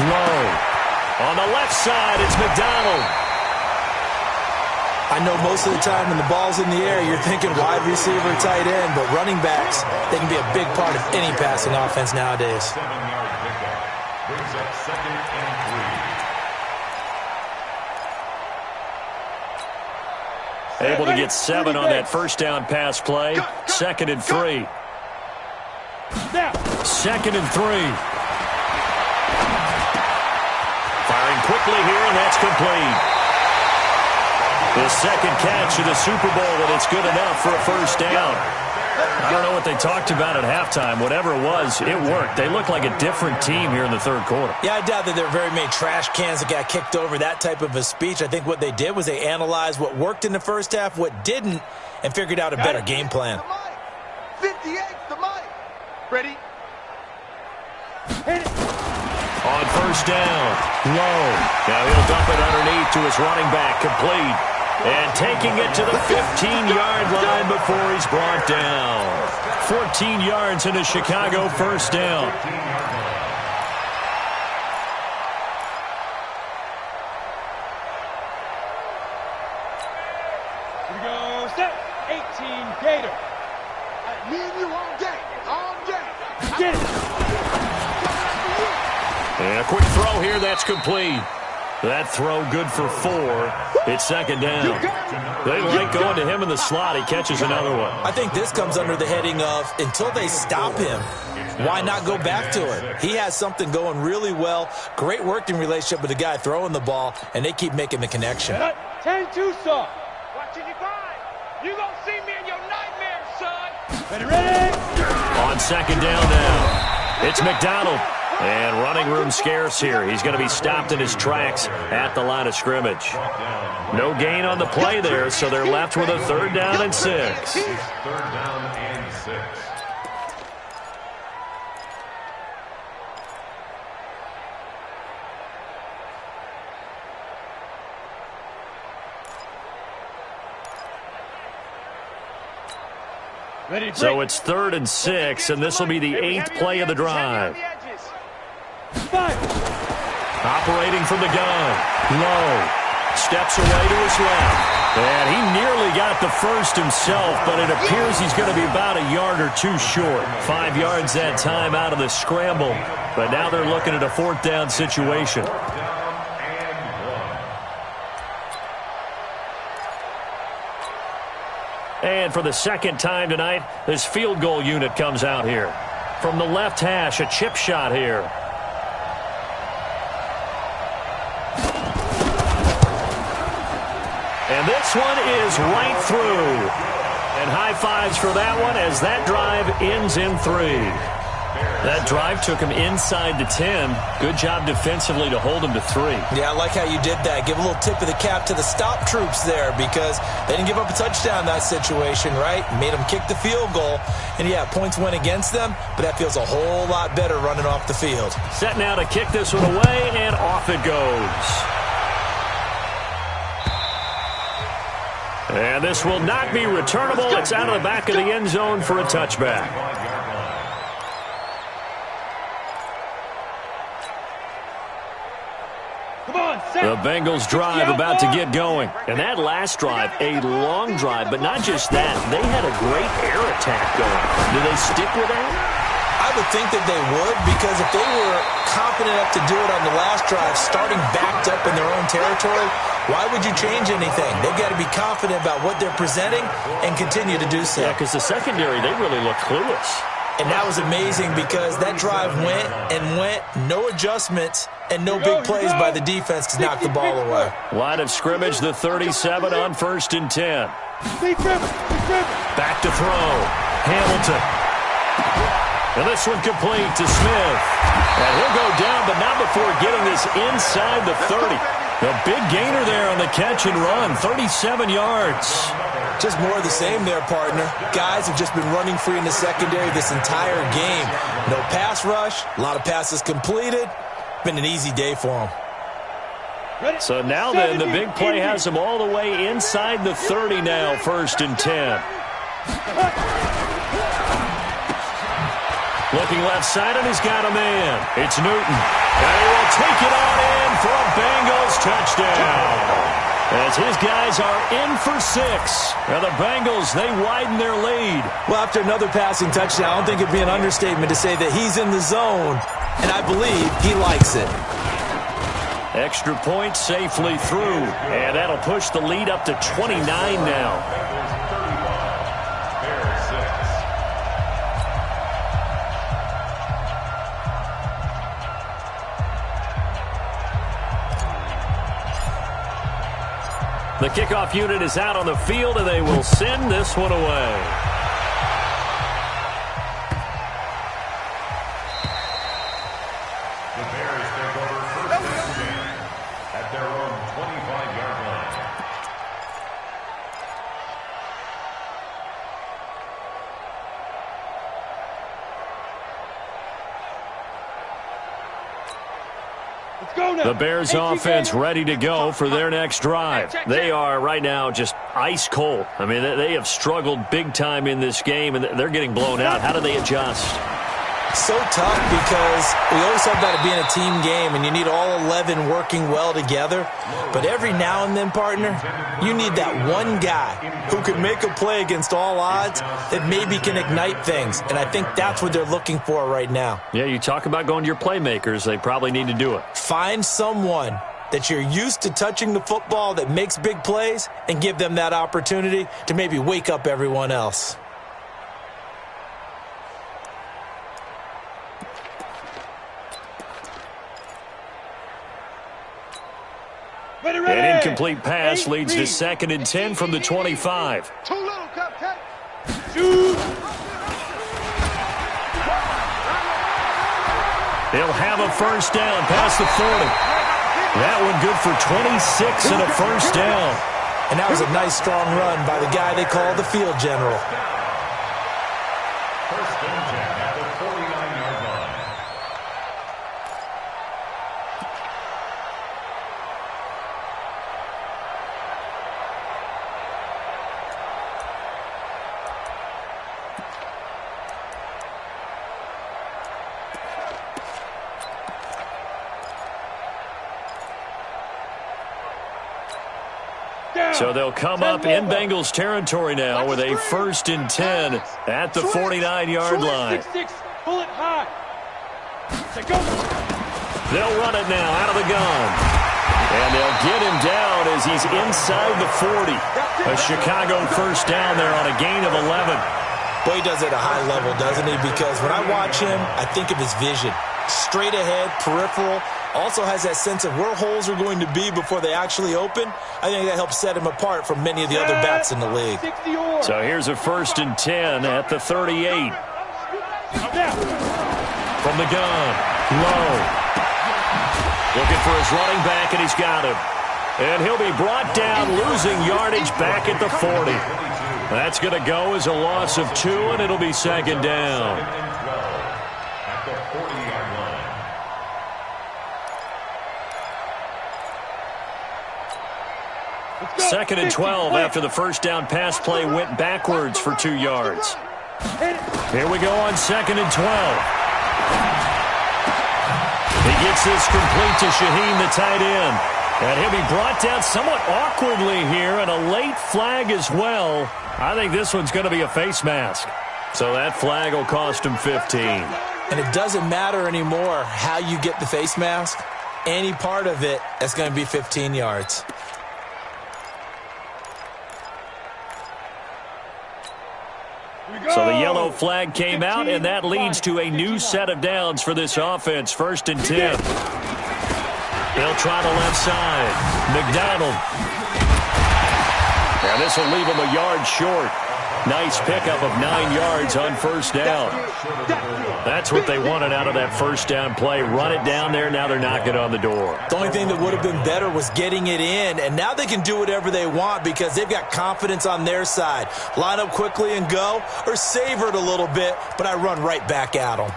Low. On the left side, it's McDonald. I know most of the time when the ball's in the air, you're thinking wide receiver, tight end, but running backs, they can be a big part of any passing offense nowadays. 7-yard pickup. Brings up second and 3. Able to get 7 on that first down pass play. Second and 3. Second and 3. Firing quickly here, and that's complete. The second catch of the Super Bowl, and it's good enough for a first down. I don't know what they talked about at halftime. Whatever it was, it worked. They look like a different team here in the third quarter. Yeah, I doubt that there were very many trash cans that got kicked over, that type of a speech. I think what they did was they analyzed what worked in the first half, what didn't, and figured out a better game plan. 58, the mic. Ready? Hit it. On first down, Low. Now he'll dump it underneath to his running back, complete. And taking it to the 15-yard line before he's brought down. 14 yards in a Chicago first down. Here we go. Set. 18 Gator. Me and you all day. All day. Get it. And a quick throw here, that's complete. That throw good for 4. It's second down. They like going to him in the slot. He catches another one. I think this comes under the heading of, until they stop him, why not go back to it? He has something going really well. Great working relationship with the guy throwing the ball, and they keep making the connection. 10-2, son. Watch it, you gonna see me in your nightmares, son. Ready. On second down now, it's McDonald. And running room scarce here. He's going to be stopped in his tracks at the line of scrimmage. No gain on the play there, so they're left with a third down and 6. Third down and 6. So it's 3rd and 6, and this will be the 8th play of the drive. Operating from the gun. Low. Steps away to his left. And he nearly got the first himself, but it appears he's going to be about a yard or two short. 5 yards that time out of the scramble. But now they're looking at a 4th down situation. And for the second time tonight, this field goal unit comes out here. From the left hash, a chip shot here. And this one is right through. And high fives for that one as that drive ends in 3. That drive took him inside the 10. Good job defensively to hold him to 3. Yeah, I like how you did that. Give a little tip of the cap to the stop troops there because they didn't give up a touchdown in that situation, right? Made them kick the field goal. And, yeah, points went against them, but that feels a whole lot better running off the field. Set now to kick this one away, and off it goes. And this will not be returnable. It's out of the back of the end zone for a touchback. The Bengals drive about to get going. And that last drive, a long drive, but not just that. They had a great air attack going. Do they stick with that? I would think that they would because if they were confident enough to do it on the last drive, starting backed up in their own territory, why would you change anything? They've got to be confident about what they're presenting and continue to do so. Yeah, because the secondary, they really look clueless. And that was amazing because that drive went and went, no adjustments, and no big plays by the defense to knock the ball away. Line of scrimmage, the 37 on 1st and 10. Back to throw. Hamilton. And this one complete to Smith. And he'll go down, but not before getting this inside the 30. The big gainer there on the catch and run, 37 yards. Just more of the same there, partner. Guys have just been running free in the secondary this entire game. No pass rush, a lot of passes completed. Been an easy day for them. So now then, the big play has them all the way inside the 30 now, 1st and 10. Looking left side, and he's got a man. It's Newton. And he will take it on in for a Bengals touchdown. As his guys are in for 6. Now the Bengals, they widen their lead. Well, after another passing touchdown, I don't think it'd be an understatement to say that he's in the zone, and I believe he likes it. Extra point safely through, and that'll push the lead up to 29 now. The kickoff unit is out on the field, and they will send this one away. The Bears take over 1st and 10 at their own 25-yard line. The Bears offense ready to go for their next drive. They are right now just ice cold. I mean, they have struggled big time in this game, and they're getting blown out. How do they adjust? So tough because we always talk about it being a team game, and you need all 11 working well together. But every now and then, partner, you need that one guy who can make a play against all odds that maybe can ignite things. And I think that's what they're looking for right now. Yeah, you talk about going to your playmakers. They probably need to do it. Find someone that you're used to touching the football that makes big plays and give them that opportunity to maybe wake up everyone else. An incomplete pass leads to 2nd and 10 from the 25. Too little, Captain. They'll have a first down past the 40. That one good for 26 and a first down. And that was a nice, strong run by the guy they call the field general. 1st and 10 at the 49-yard line. So they'll come up in Bengals territory now with a 1st and 10 at the 49-yard line. Pull it high. They'll run it now out of the gun. And they'll get him down down as he's inside the 40. A Chicago first down there on a gain of 11. Boy, he does it at a high level, doesn't he? Because when I watch him, I think of his vision. Straight ahead, peripheral. Also has that sense of where holes are going to be before they actually open. I think that helps set him apart from many of the other backs in the league. So here's a 1st and 10 at the 38. From the gun, low. Looking for his running back, and he's got him. And he'll be brought down, losing yardage back at the 40. That's going to go as a loss of 2, and it'll be 2nd down. At the 40-yard line. 2nd and 12 after the first down pass play went backwards for 2 yards. Here we go on 2nd and 12. He gets this complete to Shaheen, the tight end. And he'll be brought down somewhat awkwardly here, and a late flag as well. I think this one's going to be a face mask. So that flag will cost him 15. And it doesn't matter anymore how you get the face mask. Any part of it, that's going to be 15 yards. So the yellow flag came out, and that leads to a new set of downs for this offense. 1st and 10. They'll try the left side. McDonald. Now this will leave him a yard short. Nice pickup of 9 yards on 1st down. That's what they wanted out of that 1st down play. Run it down there. Now they're knocking on the door. The only thing that would have been better was getting it in, and now they can do whatever they want because they've got confidence on their side. Line up quickly and go, or savor it a little bit, but I run right back at them.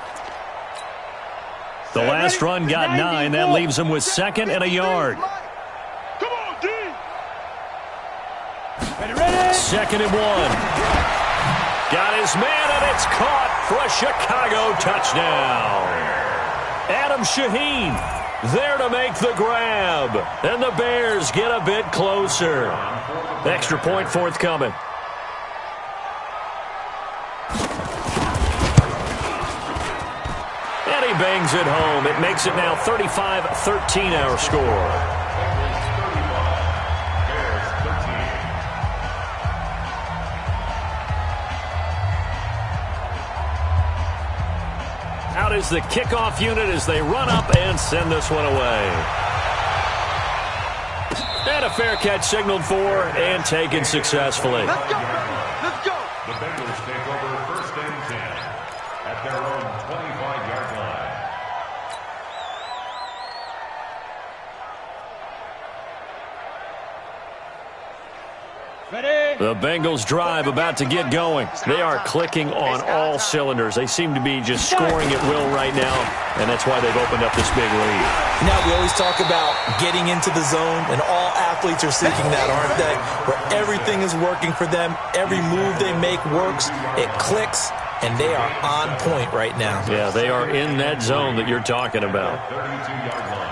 The last run got 9. That leaves them with 2nd and a yard. Come on, D. 2nd and 1. Got his man, and it's caught for a Chicago touchdown. Adam Shaheen there to make the grab. And the Bears get a bit closer. Extra point forthcoming. And he bangs it home. It makes it now 35-13 our score. Out is the kickoff unit as they run up and send this one away. And a fair catch signaled for and taken successfully. Let's go, let's go. The Bengals take over 1st and 10 at their own 25-yard line. Ready? The Bengals drive about to get going. They are clicking on all cylinders. They seem to be just scoring at will right now, and that's why they've opened up this big lead. Now, we always talk about getting into the zone, and all athletes are seeking that, aren't they? Where everything is working for them, every move they make works, it clicks, and they are on point right now. Yeah, they are in that zone that you're talking about. 32-yard line.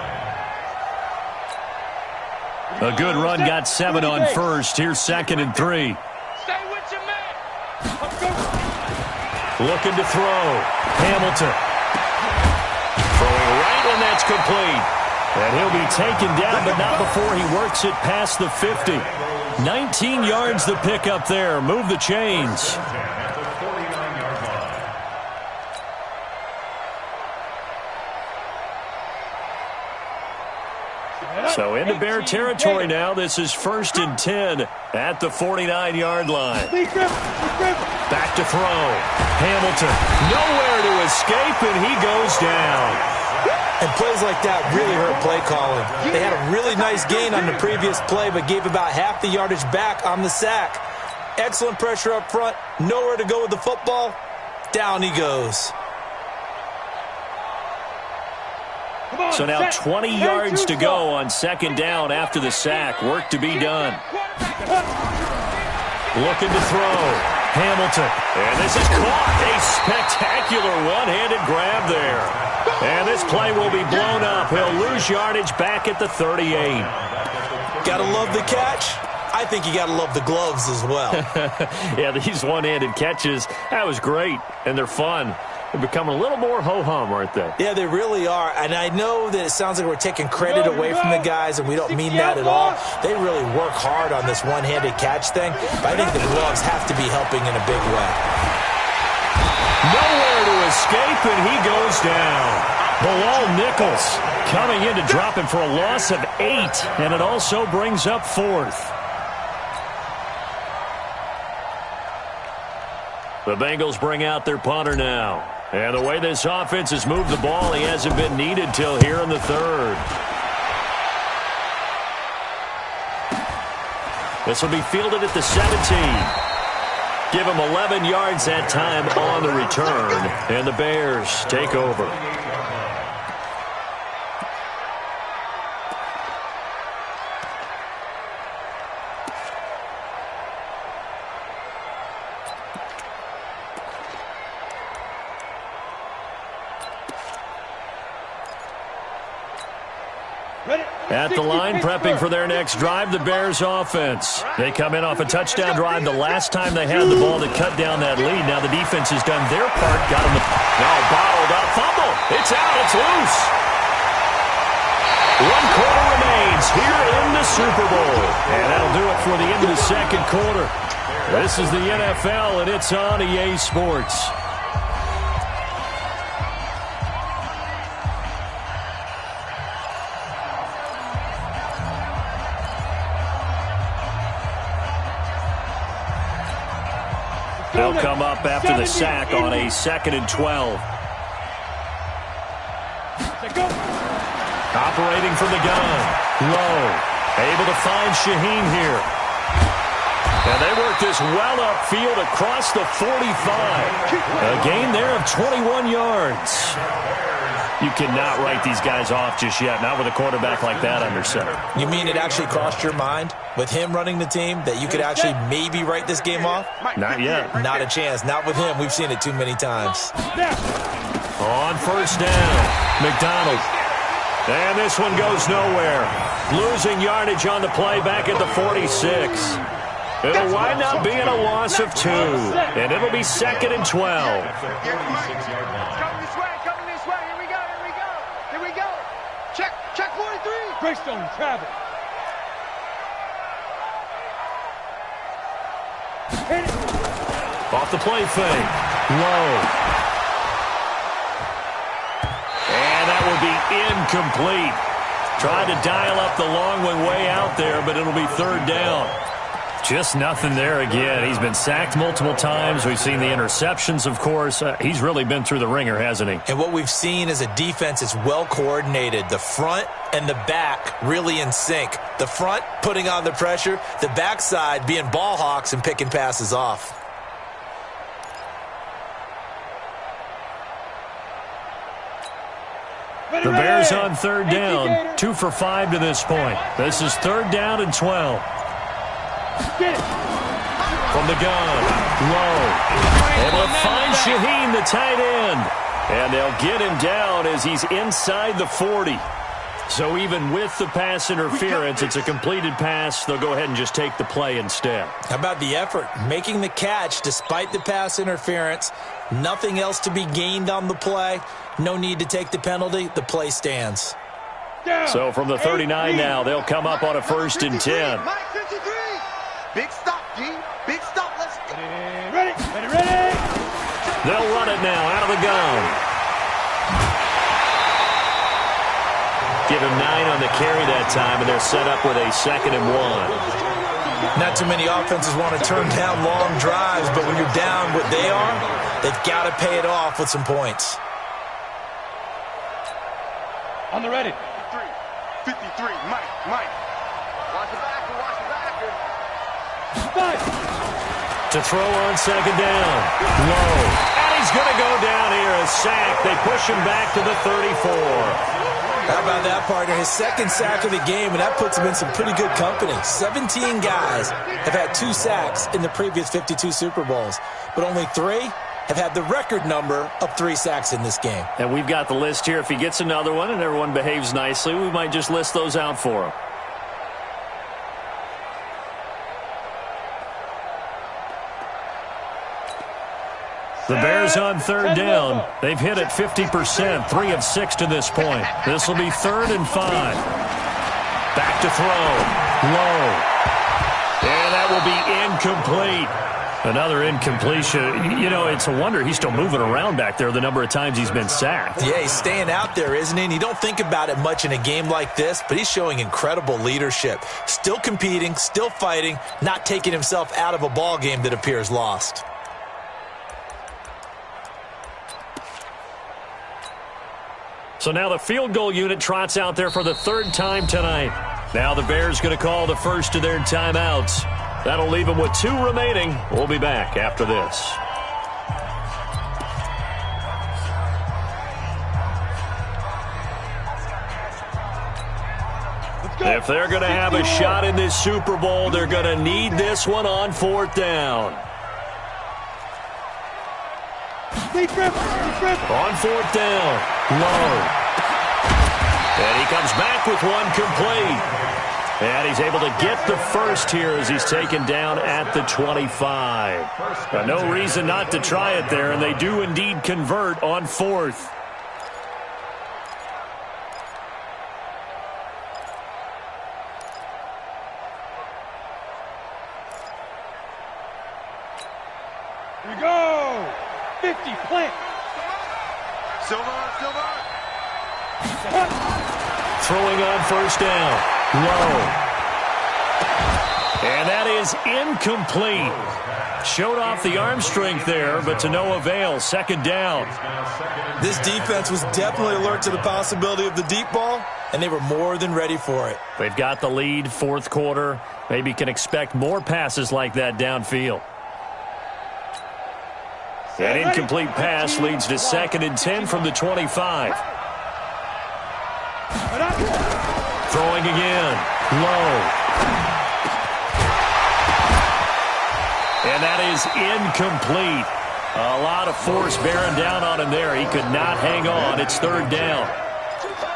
A good run got 7 on 1st. Here's 2nd and 3. Stay with your man. Looking to throw. Hamilton. Throwing right, and that's complete. And he'll be taken down, but not before he works it past the 50. 19 yards the pickup there. Move the chains. At the 49-yard line. So into Bear territory now. This is 1st and 10 at the 49-yard line. Back to throw. Hamilton nowhere to escape, and he goes down. And plays like that really hurt play calling. They had a really nice gain on the previous play, but gave about half the yardage back on the sack. Excellent pressure up front. Nowhere to go with the football. Down he goes. So now 20 yards to go on 2nd down after the sack. Work to be done. Looking to throw. Hamilton. And this is caught. A spectacular one-handed grab there. And this play will be blown up. He'll lose yardage back at the 38. Gotta love the catch. I think you gotta love the gloves as well. Yeah, these one-handed catches, that was great. And they're fun. They're becoming a little more ho-hum, aren't they? Yeah, they really are. And I know that it sounds like we're taking credit away from the guys, and we don't mean that at all. They really work hard on this one-handed catch thing, but I think the gloves have to be helping in a big way. Nowhere to escape, and he goes down. Bilal Nichols coming in to drop him for a loss of 8, and it also brings up 4th. The Bengals bring out their punter now. And the way this offense has moved the ball, he hasn't been needed till here in the 3rd. This will be fielded at the 17. Give him 11 yards that time on the return. And the Bears take over. At the line, prepping for their next drive, the Bears offense. They come in off a touchdown drive the last time they had the ball to cut down that lead. Now the defense has done their part. Got him now bottled up. Fumble. It's out. It's loose. 1 quarter remains here in the Super Bowl. And that'll do it for the end of the 2nd quarter. This is the NFL, and it's on EA Sports. They'll come up after the sack on a 2nd and 12. Operating from the gun. Low. Able to find Shaheen here. And they work this well upfield across the 45. A gain there of 21 yards. You cannot write these guys off just yet, not with a quarterback like that under center. You mean it actually crossed your mind with him running the team that you could actually maybe write this game off? Not yet. Not a chance. Not with him. We've seen it too many times. On 1st down, McDonald. And this one goes nowhere. Losing yardage on the play back at the 46. It'll wind up being a loss of 2. And it'll be 2nd and 12. Check 43. Greystone, travel. Hit it. Off the play fake. Low. And that will be incomplete. Tried to dial up the long one way out there, but it'll be 3rd down. Just nothing there again. He's been sacked multiple times. We've seen the interceptions, of course. He's really been through the ringer, hasn't he? And what we've seen is a defense that's well coordinated. The front and the back really in sync. The front putting on the pressure. The backside being ball hawks and picking passes off. The Bears on 3rd down. 2 for 5 to this point. This is 3rd down and 12. From the gun, low. Able to find Shaheen, the tight end. And they'll get him down as he's inside the 40. So even with the pass interference, it's a completed pass. They'll go ahead and just take the play instead. How about the effort? Making the catch despite the pass interference. Nothing else to be gained on the play. No need to take the penalty. The play stands. So from the 39 now, they'll come up on a 1st and 10. Big stop, G. Big stop. Let's go. Ready. They'll run it now out of the gun. Give him 9 on the carry that time, and they're set up with a 2nd and 1. Not too many offenses want to turn down long drives, but when you're down what they are, they've got to pay it off with some points. On the ready. 53, Mike. Watch the backer. 5. To throw on 2nd down. Low. And he's going to go down here. A sack. They push him back to the 34. How about that, partner? His 2nd sack of the game, and that puts him in some pretty good company. 17 guys have had 2 sacks in the previous 52 Super Bowls, but only 3 have had the record number of 3 sacks in this game. And we've got the list here. If he gets another one and everyone behaves nicely, we might just list those out for him. The Bears is on third down. They've hit it 50%, 3 of 6 to this point. This will be 3rd and 5. Back to throw. Low. And that will be incomplete. Another incompletion. You know, it's a wonder he's still moving around back there the number of times he's been sacked. Yeah, he's staying out there, isn't he? And you don't think about it much in a game like this, but he's showing incredible leadership. Still competing, still fighting, not taking himself out of a ball game that appears lost. So now the field goal unit trots out there for the 3rd time tonight. Now the Bears going to call the first of their timeouts. That'll leave them with 2 remaining. We'll be back after this. If they're going to have a shot in this Super Bowl, they're going to need this one on 4th down. On 4th down, low. And he comes back with one complete. And he's able to get the first here as he's taken down at the 25. No reason not to try it there, and they do indeed convert on 4th. Here we go. 50, plant. Silver. Throwing on 1st down. Low. And that is incomplete. Showed off the arm strength there, but to no avail. 2nd down. This defense was definitely alert to the possibility of the deep ball, and they were more than ready for it. They've got the lead, 4th quarter. Maybe can expect more passes like that downfield. That incomplete pass leads to 2nd and 10 from the 25. Throwing again. Low. And that is incomplete. A lot of force bearing down on him there. He could not hang on. It's 3rd down.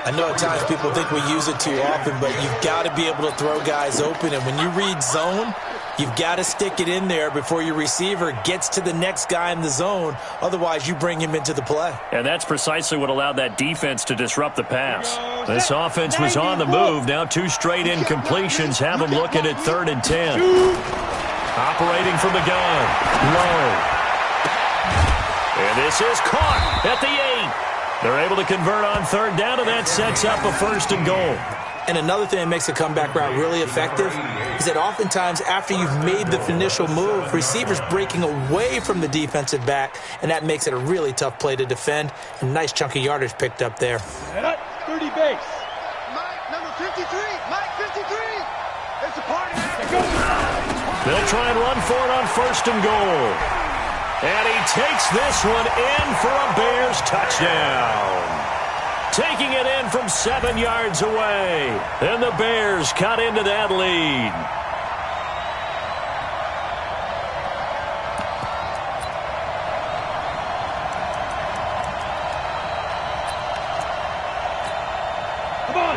I know at times people think we use it too often, but you've got to be able to throw guys open. And when you read zone, you've got to stick it in there before your receiver gets to the next guy in the zone. Otherwise, you bring him into the play. And that's precisely what allowed that defense to disrupt the pass. This offense was on the move. Now 2 straight incompletions have them looking at 3rd and 10. Operating from the gun. Low. And this is caught at the 8. They're able to convert on 3rd down, and that sets up a 1st and goal. And another thing that makes a comeback route really effective is that oftentimes after you've made the initial move, receivers breaking away from the defensive back, and that makes it a really tough play to defend. A nice chunk of yardage picked up there. 30 base. Mike, number 53. Mike, 53. It's a party. They'll try and run for it on 1st and goal. And he takes this one in for a Bears touchdown. Taking it in from 7 yards away. And the Bears cut into that lead.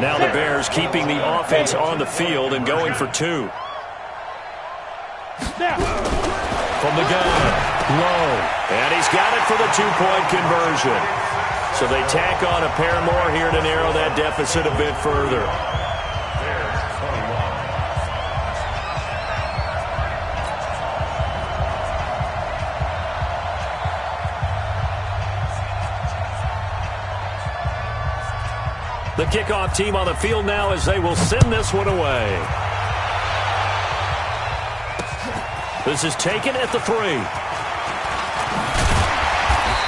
Now the Bears keeping the offense on the field and going for 2. From the gun, low. And he's got it for the 2-point conversion. So they tack on a pair more here to narrow that deficit a bit further. The kickoff team on the field now as they will send this one away. This is taken at the 3.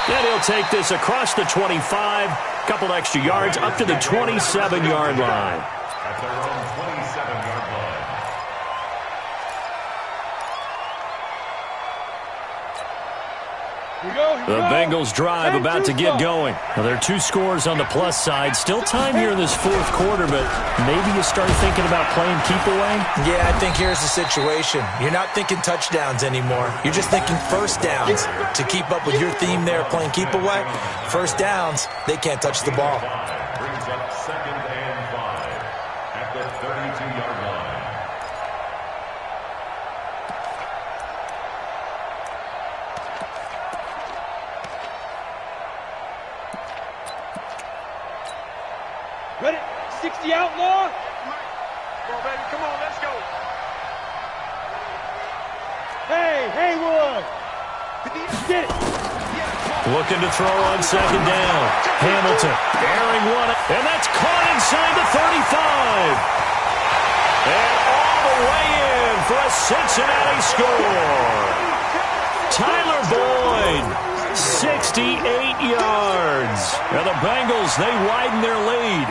And he'll take this across the 25, couple extra yards up to the 27-yard line. At their own 27-yard line. The Bengals drive about to get going. Now, there are 2 scores on the plus side. Still time here in this 4th quarter, but maybe you start thinking about playing keep away? Yeah, I think here's the situation. You're not thinking touchdowns anymore. You're just thinking 1st downs. To keep up with your theme there, playing keep away, 1st downs, they can't touch the ball. Brings up 2nd and 5 at the 32-yard line. Outlaw. Come on, baby. Come on, let's go. Hey, Haywood. Get it. Looking to throw on second down. Hamilton airing one, and that's caught inside the 35. And all the way in for a Cincinnati score. Tyler Boyd, 68 yards. And the Bengals, they widen their lead.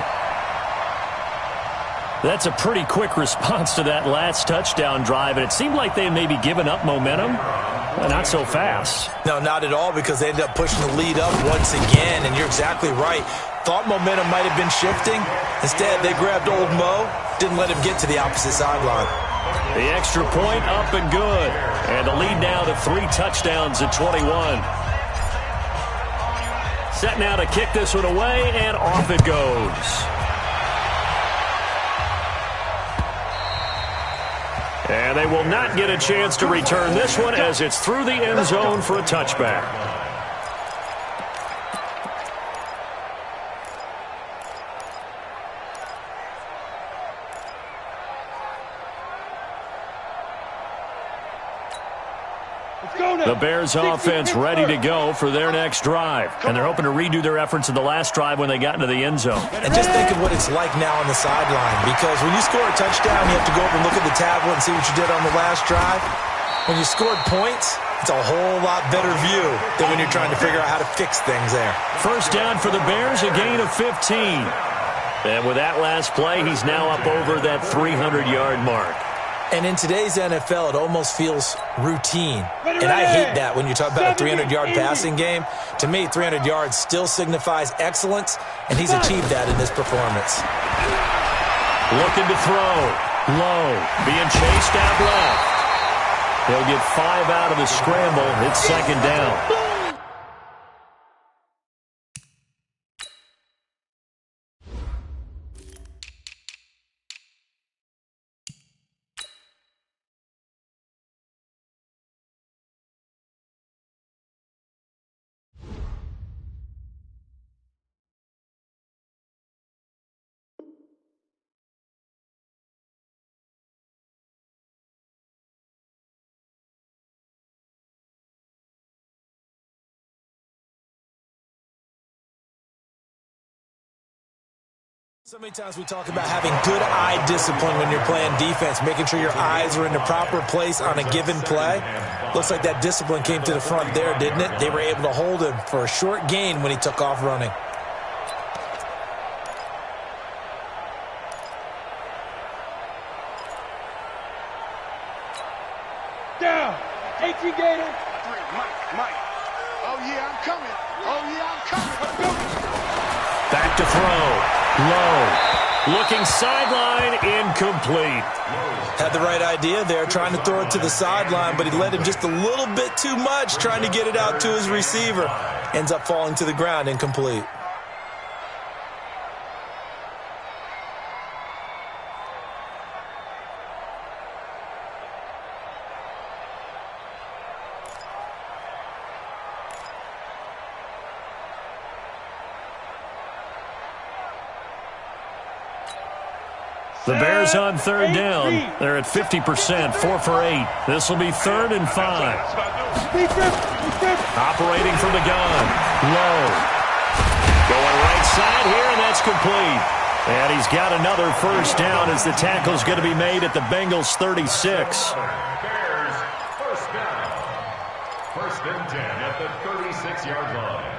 That's a pretty quick response to that last touchdown drive, and it seemed like they had maybe given up momentum. Not so fast. No, not at all, because they ended up pushing the lead up once again, and you're exactly right. Thought momentum might have been shifting. Instead, they grabbed old Mo, didn't let him get to the opposite sideline. The extra point up and good. And the lead now to 3 touchdowns at 21. Set now to kick this one away, and off it goes. And they will not get a chance to return this one as it's through the end zone for a touchback. The Bears offense ready to go for their next drive. And they're hoping to redo their efforts in the last drive when they got into the end zone. And just think of what it's like now on the sideline, because when you score a touchdown, you have to go over and look at the tablet and see what you did on the last drive. When you scored points, it's a whole lot better view than when you're trying to figure out how to fix things there. First down for the Bears, a gain of 15. And with that last play, he's now up over that 300-yard mark. And in today's NFL, it almost feels routine. And I hate that when you talk about a 300-yard passing game. To me, 300 yards still signifies excellence, and he's achieved that in this performance. Looking to throw. Low. Being chased out left. He'll get 5 out of the scramble. It's second down. So many times we talk about having good eye discipline when you're playing defense, making sure your eyes are in the proper place on a given play. Looks like that discipline came to the front there, didn't it? They were able to hold him for a short gain when he took off running. Down. 18 Gator. Mike. Oh, yeah, I'm coming. Let's go. Back to throw. Low. Looking sideline, incomplete. Had the right idea there, trying to throw it to the sideline, but he led him just a little bit too much, trying to get it out to his receiver. Ends up falling to the ground, incomplete. The Bears on third down. They're at 50%, 4 for 8. This will be 3rd and 5. Operating from the gun. Low. Going right side here, and that's complete. And he's got another first down as the tackle's going to be made at the Bengals' 36. Bears, first down. 1st and 10 at the 36-yard line.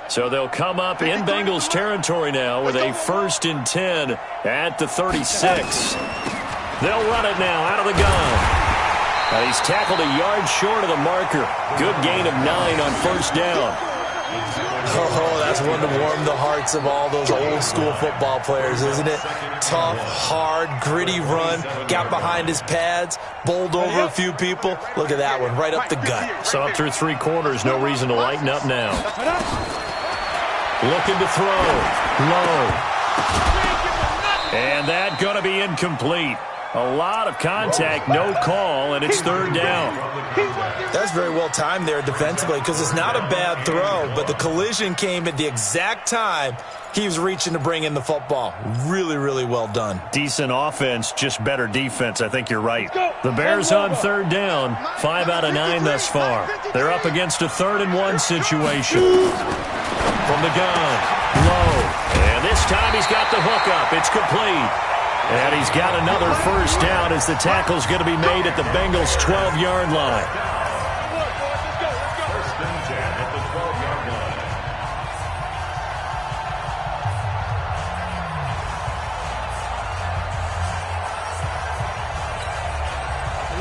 So they'll come up in Bengals territory now with a 1st and 10 at the 36. They'll run it now out of the gun. He's tackled a yard short of the marker. Good gain of 9 on first down. Oh, that's one to warm the hearts of all those old-school football players, isn't it? Tough, hard, gritty run. Got behind his pads, bowled over a few people. Look at that one, right up the gut. So up through 3 quarters, no reason to lighten up now. Looking to throw. Low. And that going to be incomplete. A lot of contact, no call, and it's third down. That's very well timed there defensively because it's not a bad throw, but the collision came at the exact time he was reaching to bring in the football. Really, really well done. Decent offense, just better defense. I think you're right. The Bears on third down, 5 out of 9 thus far. They're up against a 3rd and 1 situation. From the gun, low. And this time he's got the hook up. It's complete. And he's got another first down as the tackle's going to be made at the Bengals' 12-yard line. First and 10 at the 12-yard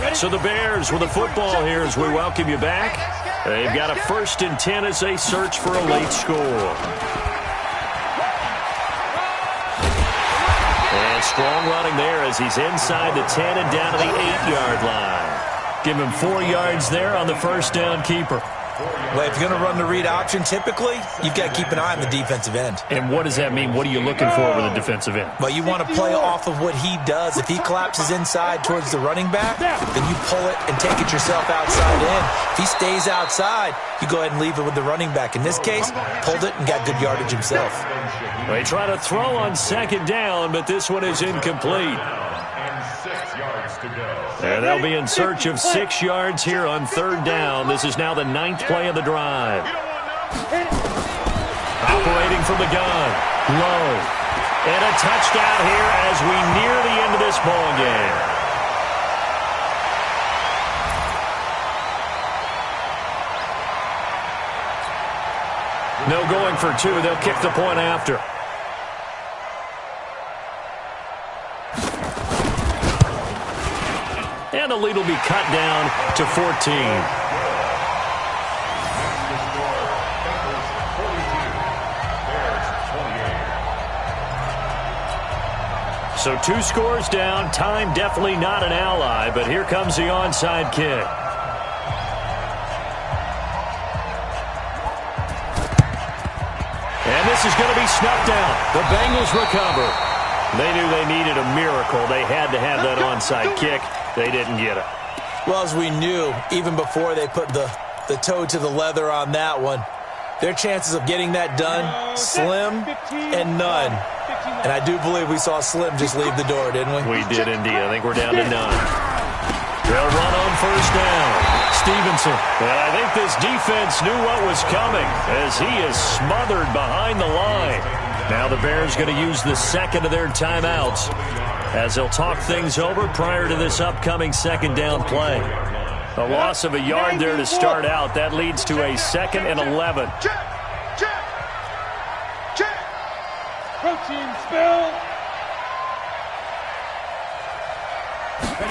line. So the Bears with the football here as we welcome you back. They've got a 1st and 10 as they search for a late score. Strong running there as he's inside the 10 and down to the 8-yard line. Give him 4 yards there on the first down keeper. Well, if you're going to run the read option, typically, you've got to keep an eye on the defensive end. And what does that mean? What are you looking for with a defensive end? Well, you want to play off of what he does. If he collapses inside towards the running back, then you pull it and take it yourself outside in. If he stays outside, you go ahead and leave it with the running back. In this case, pulled it and got good yardage himself. They try to throw on 2nd down, but this one is incomplete. And they'll be in search of 6 yards here on 3rd down. This is now the 9th play of the drive. Operating from the gun. Low. And a touchdown here as we near the end of this ball game. No going for 2. They'll kick the point after. And the lead will be cut down to 14. So 2 scores down. Time definitely not an ally, but here comes the onside kick. And this is going to be snuffed out. The Bengals recover. They knew they needed a miracle. They had to have that onside kick. They didn't get it. Well, as we knew, even before they put the toe to the leather on that one, their chances of getting that done, slim and none. And I do believe we saw Slim just leave the door, didn't we? We did indeed. I think we're down to 9. They'll run on first down. Stevenson. And I think this defense knew what was coming as he is smothered behind the line. Now the Bears going to use the 2nd of their timeouts as they'll talk things over prior to this upcoming 2nd down play. A loss of a yard there to start out. That leads to a 2nd and 11. Protein spill.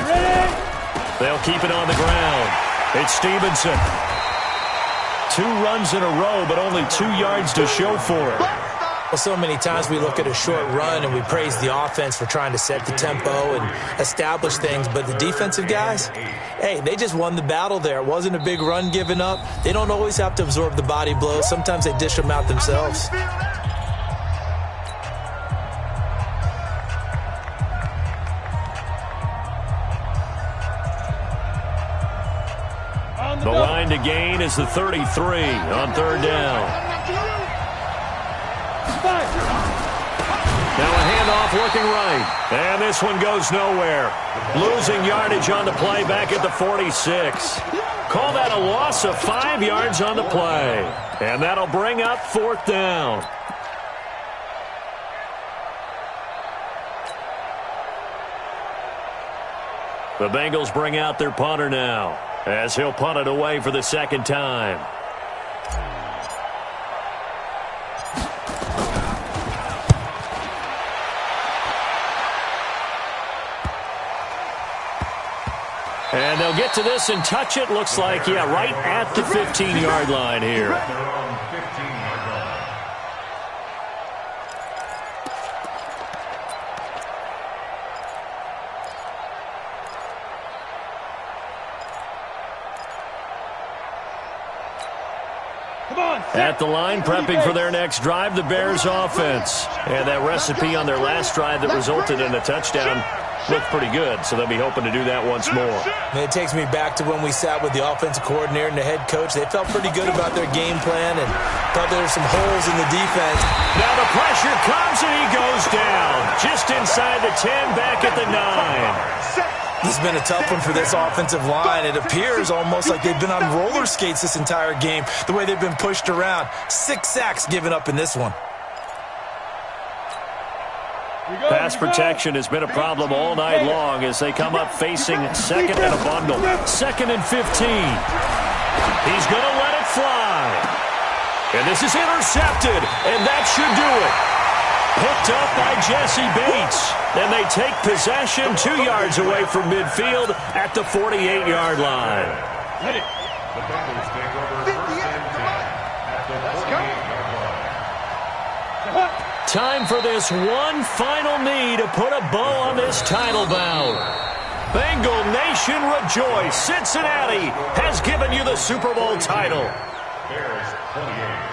Ready? They'll keep it on the ground. It's Stevenson. 2 runs in a row, but only 2 yards to show for it. Well, so many times we look at a short run and we praise the offense for trying to set the tempo and establish things, but the defensive guys, hey, they just won the battle there. It wasn't a big run given up. They don't always have to absorb the body blows. Sometimes they dish them out themselves. The line to gain is the 33 on 3rd down. Now a handoff looking right. And this one goes nowhere. Losing yardage on the play back at the 46. Call that a loss of 5 yards on the play. And that'll bring up 4th down. The Bengals bring out their punter now as he'll punt it away for the 2nd time. And they'll get to this and touch it. Looks like, yeah, right at the 15-yard line here. Come At the line, prepping for their next drive, the Bears offense. And that recipe on their last drive that resulted in a touchdown looked pretty good, so they'll be hoping to do that once more. And it takes me back to when we sat with the offensive coordinator and the head coach. They felt pretty good about their game plan and thought there were some holes in the defense. Now the pressure comes and he goes down. Just inside the 10, back at the 9. This has been a tough one for this offensive line. It appears almost like they've been on roller skates this entire game, the way they've been pushed around. 6 sacks given up in this one. Pass protection has been a problem all night long as they come up facing second and a bundle. 2nd and 15. He's going to let it fly. And this is intercepted, and that should do it. Picked up by Jesse Bates. And they take possession 2 yards away from midfield at the 48-yard line. The Bengals take over 1st and 10 at the 48-yard line. Time for this one final knee to put a bow on this title bout. Bengal Nation rejoice. Cincinnati has given you the Super Bowl title. Bears 28.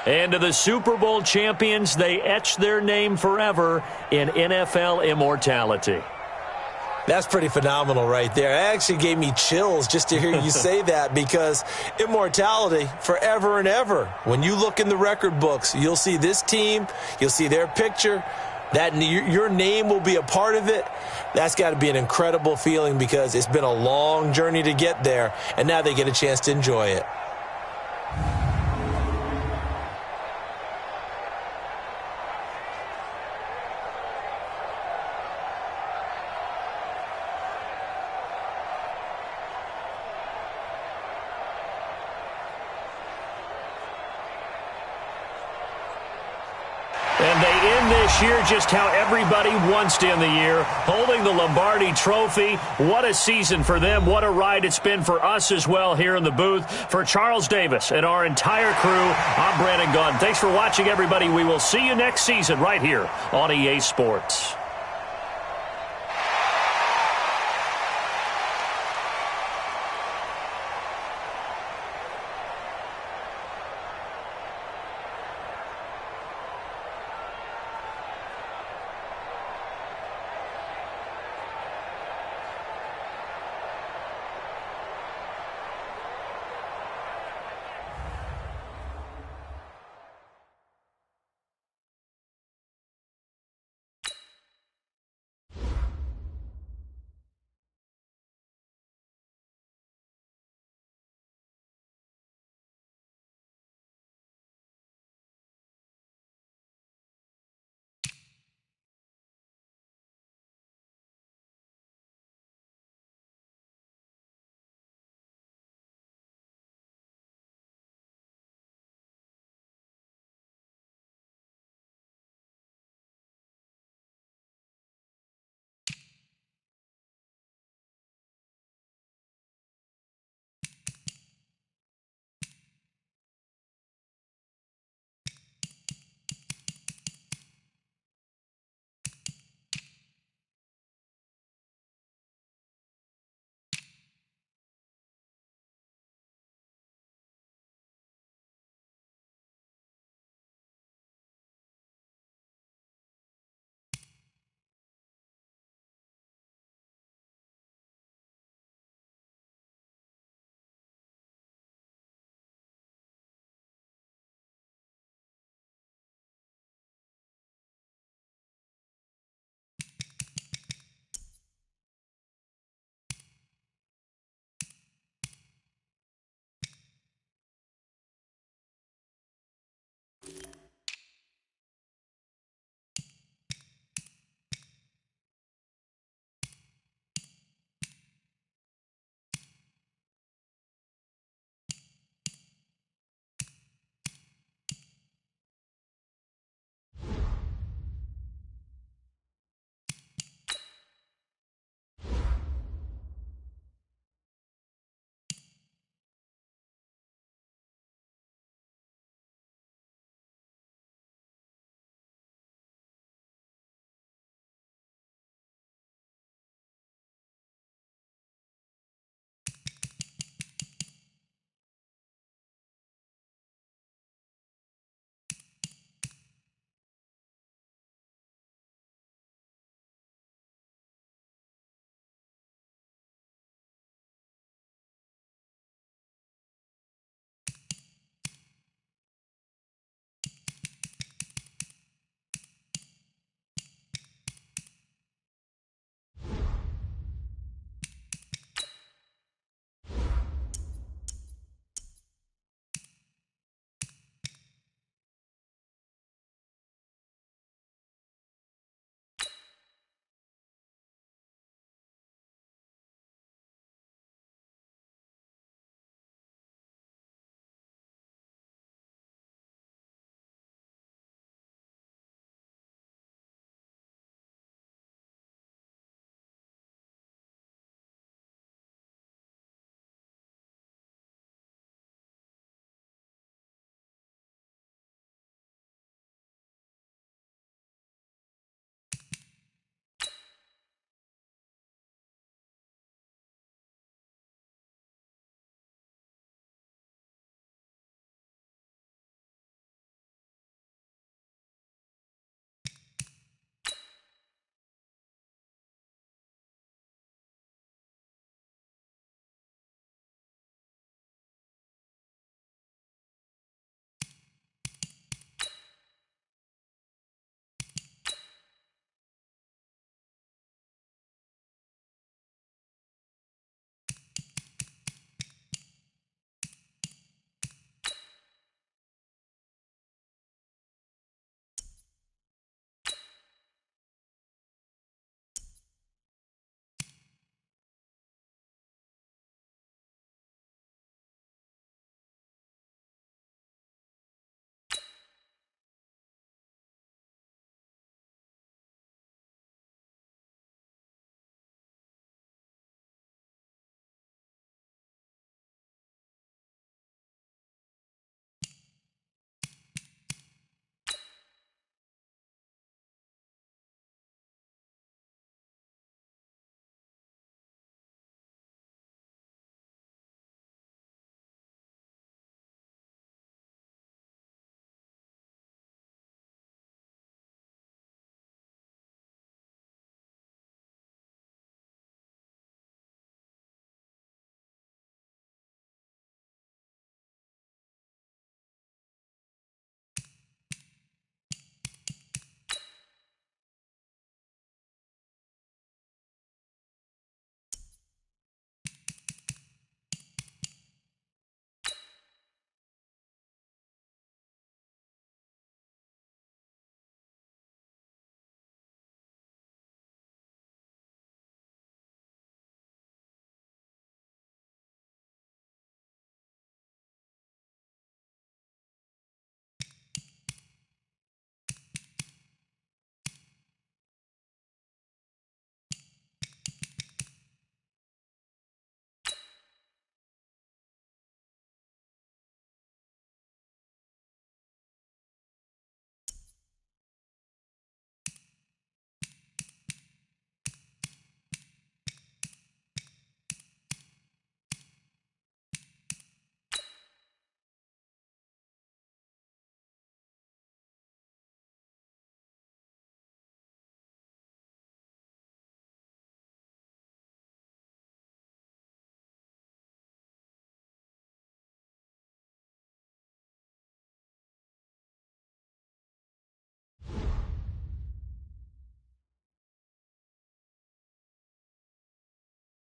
And to the Super Bowl champions, they etch their name forever in NFL immortality. That's pretty phenomenal right there. It actually gave me chills just to hear you say that, because immortality forever and ever. When you look in the record books, you'll see this team, you'll see their picture, that your name will be a part of it. That's got to be an incredible feeling, because it's been a long journey to get there, and now they get a chance to enjoy it. And they end this year just how everybody wants to end the year, holding the Lombardi Trophy. What a season for them. What a ride it's been for us as well here in the booth. For Charles Davis and our entire crew, I'm Brandon Gunn. Thanks for watching, everybody. We will see you next season right here on EA Sports.